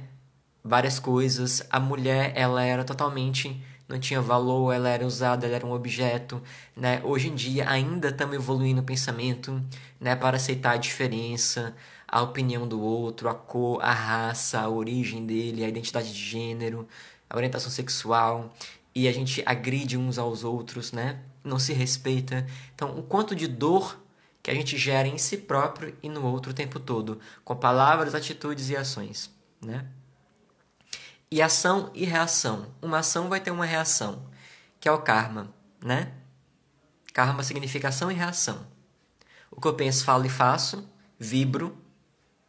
várias coisas. A mulher, ela era totalmente, não tinha valor, ela era usada, ela era um objeto, né? Hoje em dia ainda estamos evoluindo o pensamento, né, para aceitar a diferença, a opinião do outro, a cor, a raça, a origem dele, a identidade de gênero, a orientação sexual, e a gente agride uns aos outros, né? Não se respeita. Então, o quanto de dor que a gente gera em si próprio e no outro o tempo todo, com palavras, atitudes e ações, né? E ação e reação. Uma ação vai ter uma reação, que é o karma, né? Karma significa ação e reação. O que eu penso, falo e faço, vibro,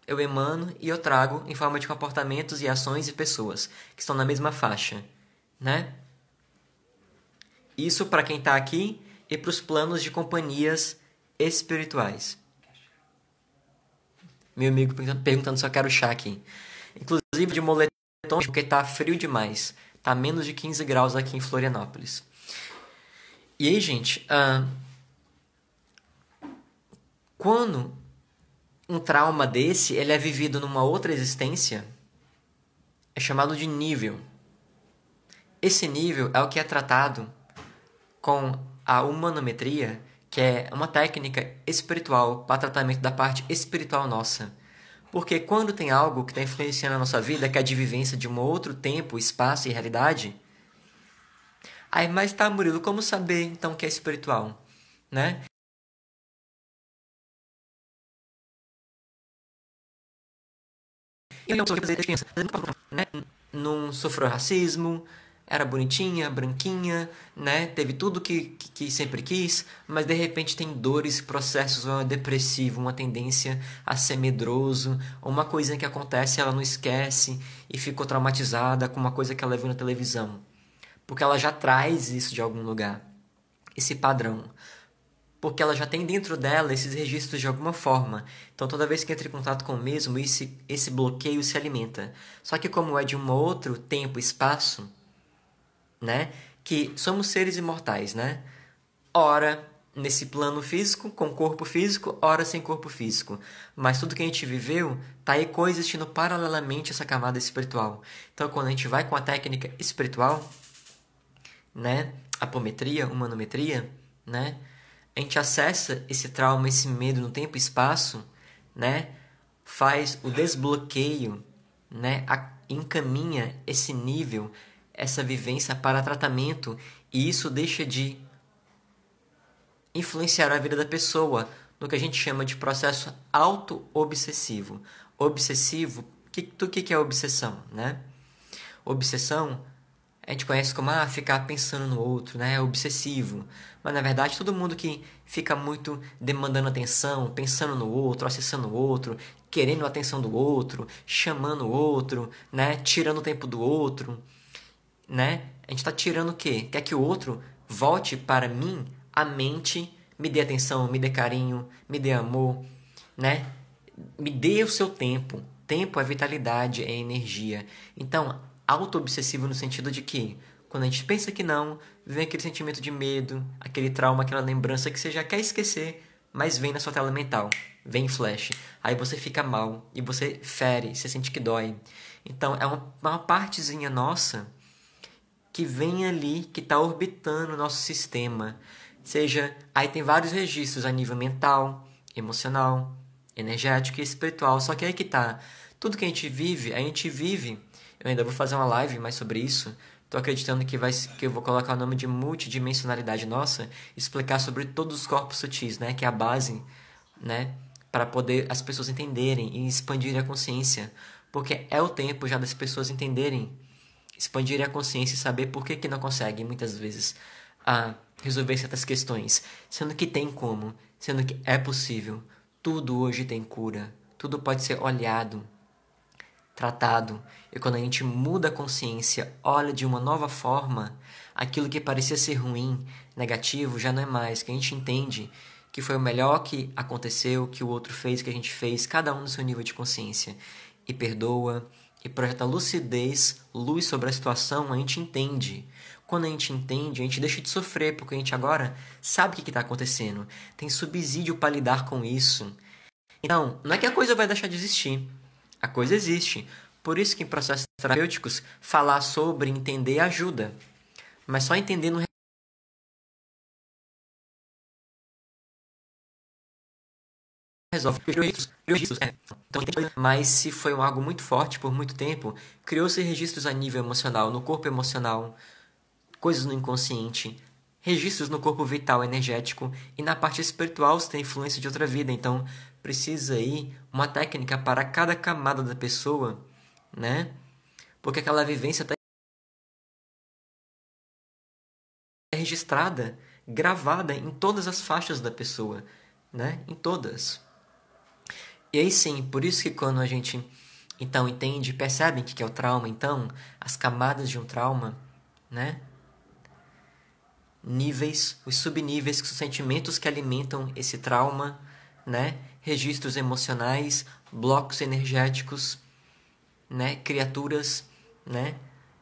eu emano e eu trago em forma de comportamentos e ações e pessoas que estão na mesma faixa, né? Isso para quem está aqui e para os planos de companhias espirituais. Meu amigo perguntando se eu quero chá aqui. Inclusive de moletom, porque tá frio demais. Tá menos de 15 graus aqui em Florianópolis. E aí, gente, quando um trauma desse ele é vivido numa outra existência, é chamado de nível. Esse nível é o que é tratado com a humanometria, que é uma técnica espiritual para tratamento da parte espiritual nossa. Porque quando tem algo que está influenciando a nossa vida, que é de vivência de um outro tempo, espaço e realidade, aí, mas tá, Murilo, como saber então que é espiritual, né? Eu sou desde criança, né? Não sofreu racismo, era bonitinha, branquinha, né? Teve tudo que sempre quis, mas de repente tem dores, processos, uma depressivo, uma tendência a ser medroso, ou uma coisinha que acontece ela não esquece e ficou traumatizada com uma coisa que ela viu na televisão. Porque ela já traz isso de algum lugar, esse padrão. Porque ela já tem dentro dela esses registros de alguma forma. Então, toda vez que entra em contato com o mesmo, esse bloqueio se alimenta. Só que como é de um outro tempo e espaço, né? Que somos seres imortais, né? Ora nesse plano físico, com corpo físico, ora sem corpo físico. Mas tudo que a gente viveu está aí coexistindo paralelamente essa camada espiritual. Então, quando a gente vai com a técnica espiritual, né? Apometria, humanometria, né? A gente acessa esse trauma, esse medo no tempo e espaço, né? Faz o desbloqueio, né? Encaminha esse nível, essa vivência para tratamento, e isso deixa de influenciar a vida da pessoa no que a gente chama de processo auto-obsessivo. Obsessivo, o que é obsessão, né? Obsessão a gente conhece como ficar pensando no outro, né? Obsessivo. Mas na verdade, todo mundo que fica muito demandando atenção, pensando no outro, acessando o outro, querendo a atenção do outro, chamando o outro, né? Tirando o tempo do outro, né? A gente está tirando o quê? Quer que o outro volte para mim, a mente, me dê atenção, me dê carinho, me dê amor, né? Me dê o seu tempo. Tempo é vitalidade, é energia. Então, auto-obsessivo no sentido de que, quando a gente pensa que não, vem aquele sentimento de medo, aquele trauma, aquela lembrança que você já quer esquecer, mas vem na sua tela mental, vem em flash. Aí você fica mal e você fere, você sente que dói. Então, é uma partezinha nossa que vem ali, que está orbitando o nosso sistema. Seja, aí tem vários registros a nível mental, emocional, energético e espiritual. Só que aí que tá. Tudo que a gente vive. Eu ainda vou fazer uma live mais sobre isso. Tô acreditando que eu vou colocar o nome de multidimensionalidade nossa, explicar sobre todos os corpos sutis, né, que é a base, né, para poder as pessoas entenderem e expandirem a consciência, porque é o tempo já das pessoas entenderem, expandirem a consciência e saber por que não conseguem muitas vezes resolver certas questões, sendo que tem como, sendo que é possível. Tudo hoje tem cura, tudo pode ser olhado, tratado. E quando a gente muda a consciência, olha de uma nova forma, aquilo que parecia ser ruim, negativo, já não é mais, que a gente entende que foi o melhor que aconteceu, que o outro fez, que a gente fez, cada um no seu nível de consciência. E perdoa, e projeta lucidez, luz sobre a situação, a gente entende. Quando a gente entende, a gente deixa de sofrer, porque a gente agora sabe o que está acontecendo. Tem subsídio para lidar com isso. Então, não é que a coisa vai deixar de existir. A coisa existe. Por isso que em processos terapêuticos, falar sobre entender ajuda. Mas só entender não resolve. Registros, Então, mas se foi algo muito forte por muito tempo, criou-se registros a nível emocional, no corpo emocional, coisas no inconsciente, registros no corpo vital energético e na parte espiritual se tem influência de outra vida. Então, precisa aí uma técnica para cada camada da pessoa, né? Porque aquela vivência está registrada, gravada em todas as faixas da pessoa, né? Em todas. E aí sim, por isso que quando a gente então entende, percebe o que é o trauma, então, as camadas de um trauma, né? Níveis, os subníveis, que são sentimentos que alimentam esse trauma, né? Registros emocionais, blocos energéticos, né? Criaturas, né?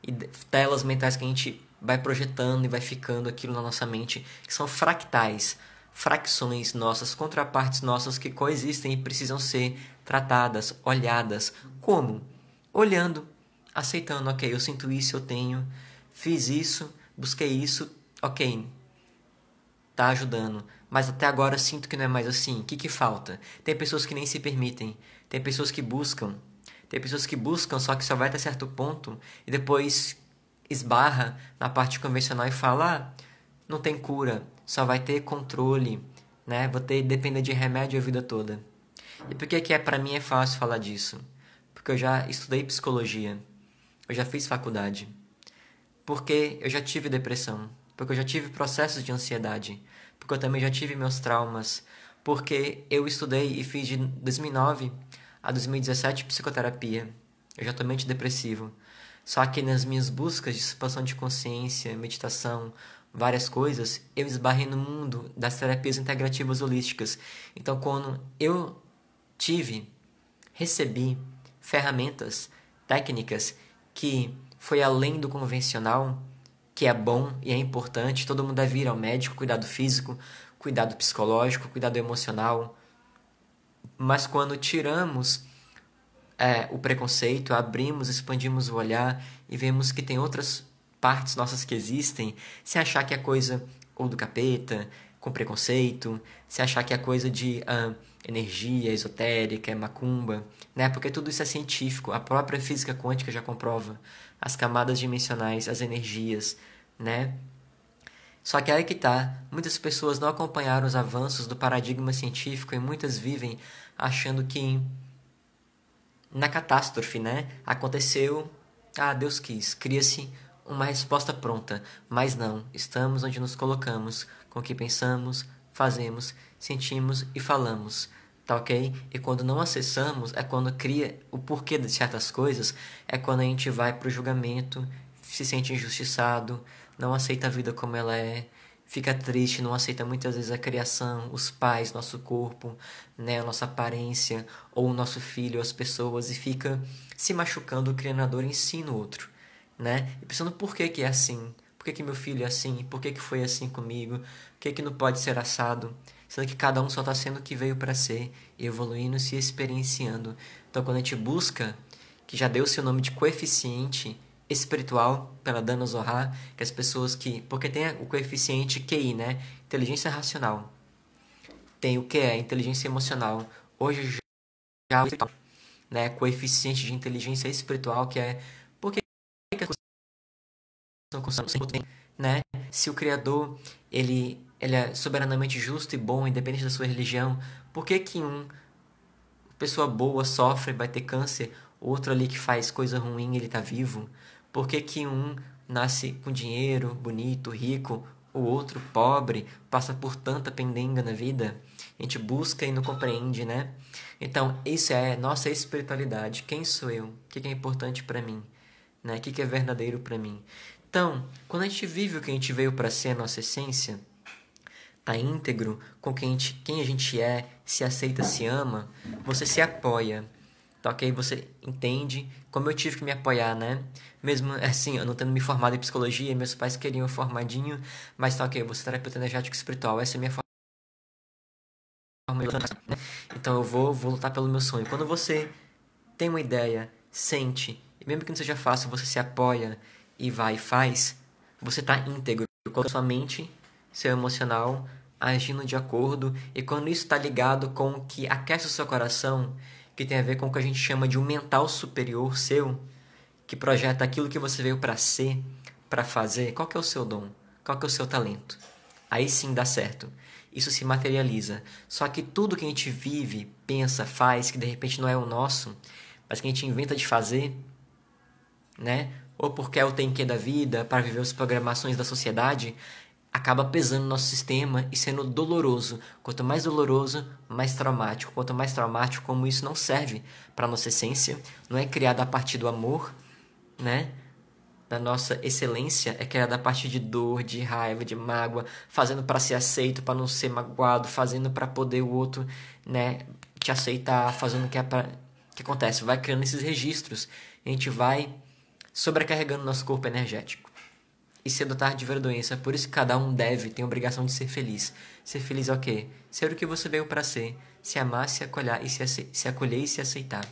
E telas mentais que a gente vai projetando e vai ficando aquilo na nossa mente, que são fractais, fracções nossas, contrapartes nossas que coexistem e precisam ser tratadas, olhadas. Como? Olhando, aceitando, ok, eu sinto isso, eu tenho, fiz isso, busquei isso, ok, tá ajudando, mas até agora eu sinto que não é mais assim. O que falta? Tem pessoas que nem se permitem, tem pessoas que buscam, só que só vai até certo ponto e depois esbarra na parte convencional e fala: não tem cura, só vai ter controle, né? Vou ter depender de remédio a vida toda. E por que para mim é fácil falar disso? Porque eu já estudei psicologia, eu já fiz faculdade, porque eu já tive depressão, porque eu já tive processos de ansiedade, porque eu também já tive meus traumas, porque eu estudei e fiz de 2009 a 2017 psicoterapia. Eu já estou depressivo. Só que nas minhas buscas de expansão de consciência, meditação, várias coisas, eu esbarrei no mundo das terapias integrativas holísticas. Então, quando eu recebi ferramentas, técnicas que foi além do convencional, que é bom e é importante, todo mundo deve ir ao médico, cuidado físico, cuidado psicológico, cuidado emocional. Mas quando tiramos o preconceito, abrimos, expandimos o olhar e vemos que tem outras partes nossas que existem, se achar que é coisa ou do capeta, com preconceito, se achar que é coisa de energia esotérica, é macumba, né? Porque tudo isso é científico, a própria física quântica já comprova as camadas dimensionais, as energias, né? Só que aí que tá, muitas pessoas não acompanharam os avanços do paradigma científico e muitas vivem achando que na catástrofe, né? Aconteceu, Deus quis, cria-se uma resposta pronta, mas não, estamos onde nos colocamos, com o que pensamos, fazemos, sentimos e falamos, tá ok? E quando não acessamos, é quando cria o porquê de certas coisas, é quando a gente vai pro julgamento, se sente injustiçado, não aceita a vida como ela é, fica triste, não aceita muitas vezes a criação, os pais, nosso corpo, né, a nossa aparência, ou o nosso filho, as pessoas, e fica se machucando, criando a dor em si no outro, né? E pensando por que que é assim, por que que meu filho é assim, por que que foi assim comigo, por que que não pode ser assado, sendo que cada um só está sendo o que veio para ser, evoluindo, se experienciando. Então quando a gente busca, que já deu seu nome de coeficiente espiritual pela Dana Zohar, que as pessoas que... Porque tem o coeficiente QI, né? Inteligência racional. Tem o que é inteligência emocional. Hoje já né? Coeficiente de inteligência espiritual, que é... Por que as coisas não funcionam, né? Se o Criador, ele é soberanamente justo e bom, independente da sua religião, por que que pessoa boa sofre, vai ter câncer, outro ali que faz coisa ruim, ele tá vivo? Por que que um nasce com dinheiro, bonito, rico, o outro pobre, passa por tanta pendenga na vida? A gente busca e não compreende, né? Então, isso é nossa espiritualidade. Quem sou eu? O que é importante para mim? Né? O que é verdadeiro para mim? Então, quando a gente vive o que a gente veio para ser, a nossa essência, tá íntegro com quem a gente é, se aceita, se ama, você se apoia, tá ok? Você entende como eu tive que me apoiar, né? Mesmo assim, eu não tendo me formado em psicologia, meus pais queriam formadinho, mas tá ok, você é terapeuta energético espiritual, essa é a minha forma, né? Então eu vou lutar pelo meu sonho. Quando você tem uma ideia, sente, e mesmo que não seja fácil, você se apoia e vai e faz, você tá íntegro com a sua mente, seu emocional, agindo de acordo, e quando isso está ligado com o que aquece o seu coração, que tem a ver com o que a gente chama de um mental superior seu, que projeta aquilo que você veio para ser, para fazer, qual que é o seu dom? Qual que é o seu talento? Aí sim dá certo. Isso se materializa. Só que tudo que a gente vive, pensa, faz, que de repente não é o nosso, mas que a gente inventa de fazer, né? Ou porque é o tem que da vida, para viver as programações da sociedade, acaba pesando no nosso sistema e sendo doloroso. Quanto mais doloroso, mais traumático. Quanto mais traumático, como isso não serve para nossa essência, não é criado a partir do amor, né? Da nossa excelência é criada a partir de dor, de raiva, de mágoa, fazendo para ser aceito, para não ser magoado, fazendo para poder o outro, né, te aceitar, fazendo o que é para que acontece, vai criando esses registros, a gente vai sobrecarregando nosso corpo energético. E cedo ou tarde vira doença, por isso que cada um deve, tem a obrigação de ser feliz. Ser feliz é o quê? Ser o que você veio para ser, se amar, se acolher se acolher e se aceitar.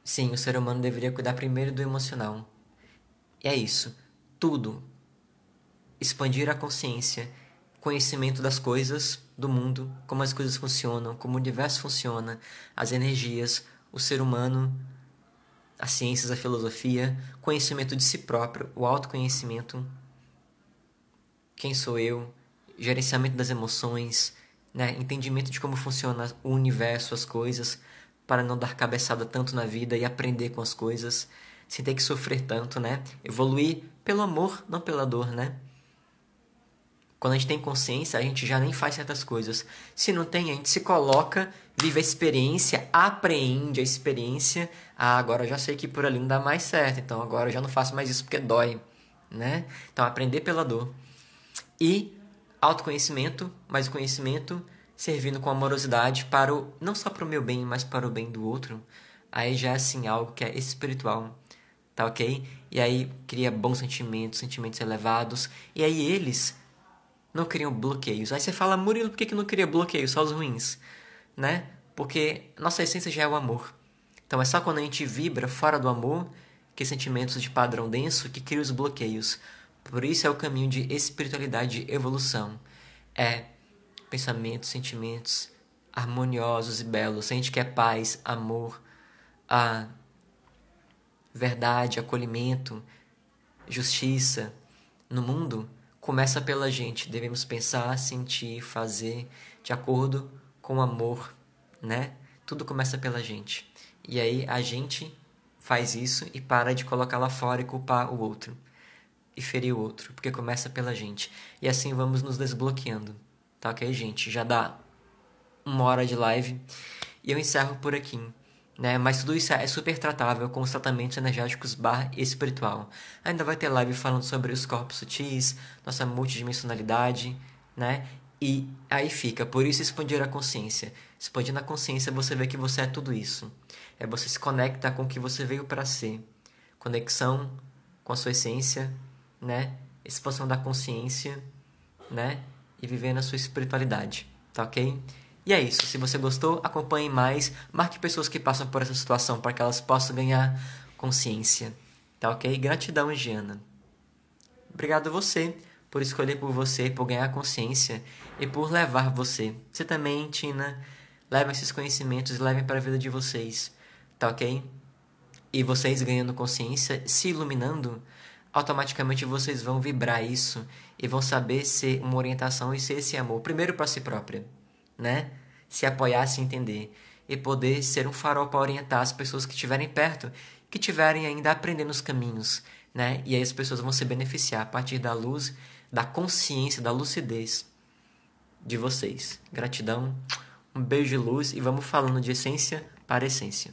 Sim, o ser humano deveria cuidar primeiro do emocional. E é isso. Tudo. Expandir a consciência, conhecimento das coisas, do mundo, como as coisas funcionam, como o universo funciona, as energias, o ser humano, as ciências, a filosofia, conhecimento de si próprio, o autoconhecimento, quem sou eu, gerenciamento das emoções, né? Entendimento de como funciona o universo, as coisas, para não dar cabeçada tanto na vida e aprender com as coisas, sem ter que sofrer tanto, né? Evoluir pelo amor, não pela dor, né? Quando a gente tem consciência, a gente já nem faz certas coisas. Se não tem, a gente se coloca, vive a experiência, apreende a experiência. Ah, agora eu já sei que por ali não dá mais certo, então agora eu já não faço mais isso porque dói, né? Então aprender pela dor. E autoconhecimento, mas o conhecimento servindo com amorosidade para o não só para o meu bem, mas para o bem do outro. Aí já é assim algo que é espiritual, tá ok? E aí cria bons sentimentos, sentimentos elevados, e aí eles não criam bloqueios. Aí você fala, Murilo, por que não cria bloqueios? Só os ruins, né? Porque nossa essência já é o amor. Então é só quando a gente vibra fora do amor que sentimentos de padrão denso que cria os bloqueios. Por isso é o caminho de espiritualidade e evolução. É pensamentos, sentimentos harmoniosos e belos. A gente quer paz, amor, a verdade, acolhimento, justiça no mundo, começa pela gente. Devemos pensar, sentir, fazer de acordo com o amor, né? Tudo começa pela gente. E aí a gente faz isso e para de colocar lá fora e culpar o outro. E ferir o outro, porque começa pela gente. E assim vamos nos desbloqueando. Tá ok, gente? Já dá 1 hora de live e eu encerro por aqui. Né? Mas tudo isso é super tratável com os tratamentos energéticos espiritual. Ainda vai ter live falando sobre os corpos sutis, nossa multidimensionalidade, né? E aí fica, por isso expandir a consciência. Expandindo a consciência, você vê que você é tudo isso. Você se conecta com o que você veio para ser. Conexão com a sua essência, né? Expansão da consciência, né? E vivendo a sua espiritualidade, tá ok? E é isso. Se você gostou, acompanhe mais. Marque pessoas que passam por essa situação para que elas possam ganhar consciência. Tá ok? Gratidão, Giana. Obrigado a você por escolher por você, por ganhar consciência e por levar você. Você também, Tina. Levem esses conhecimentos e levem para a vida de vocês. Tá ok? E vocês ganhando consciência, se iluminando, automaticamente vocês vão vibrar isso e vão saber ser uma orientação e ser esse amor. Primeiro para si própria, né? Se apoiar, se entender e poder ser um farol para orientar as pessoas que estiverem perto, que estiverem ainda aprendendo os caminhos, né? E aí as pessoas vão se beneficiar a partir da luz, da consciência, da lucidez de vocês. Gratidão, um beijo de luz e vamos falando de essência para essência.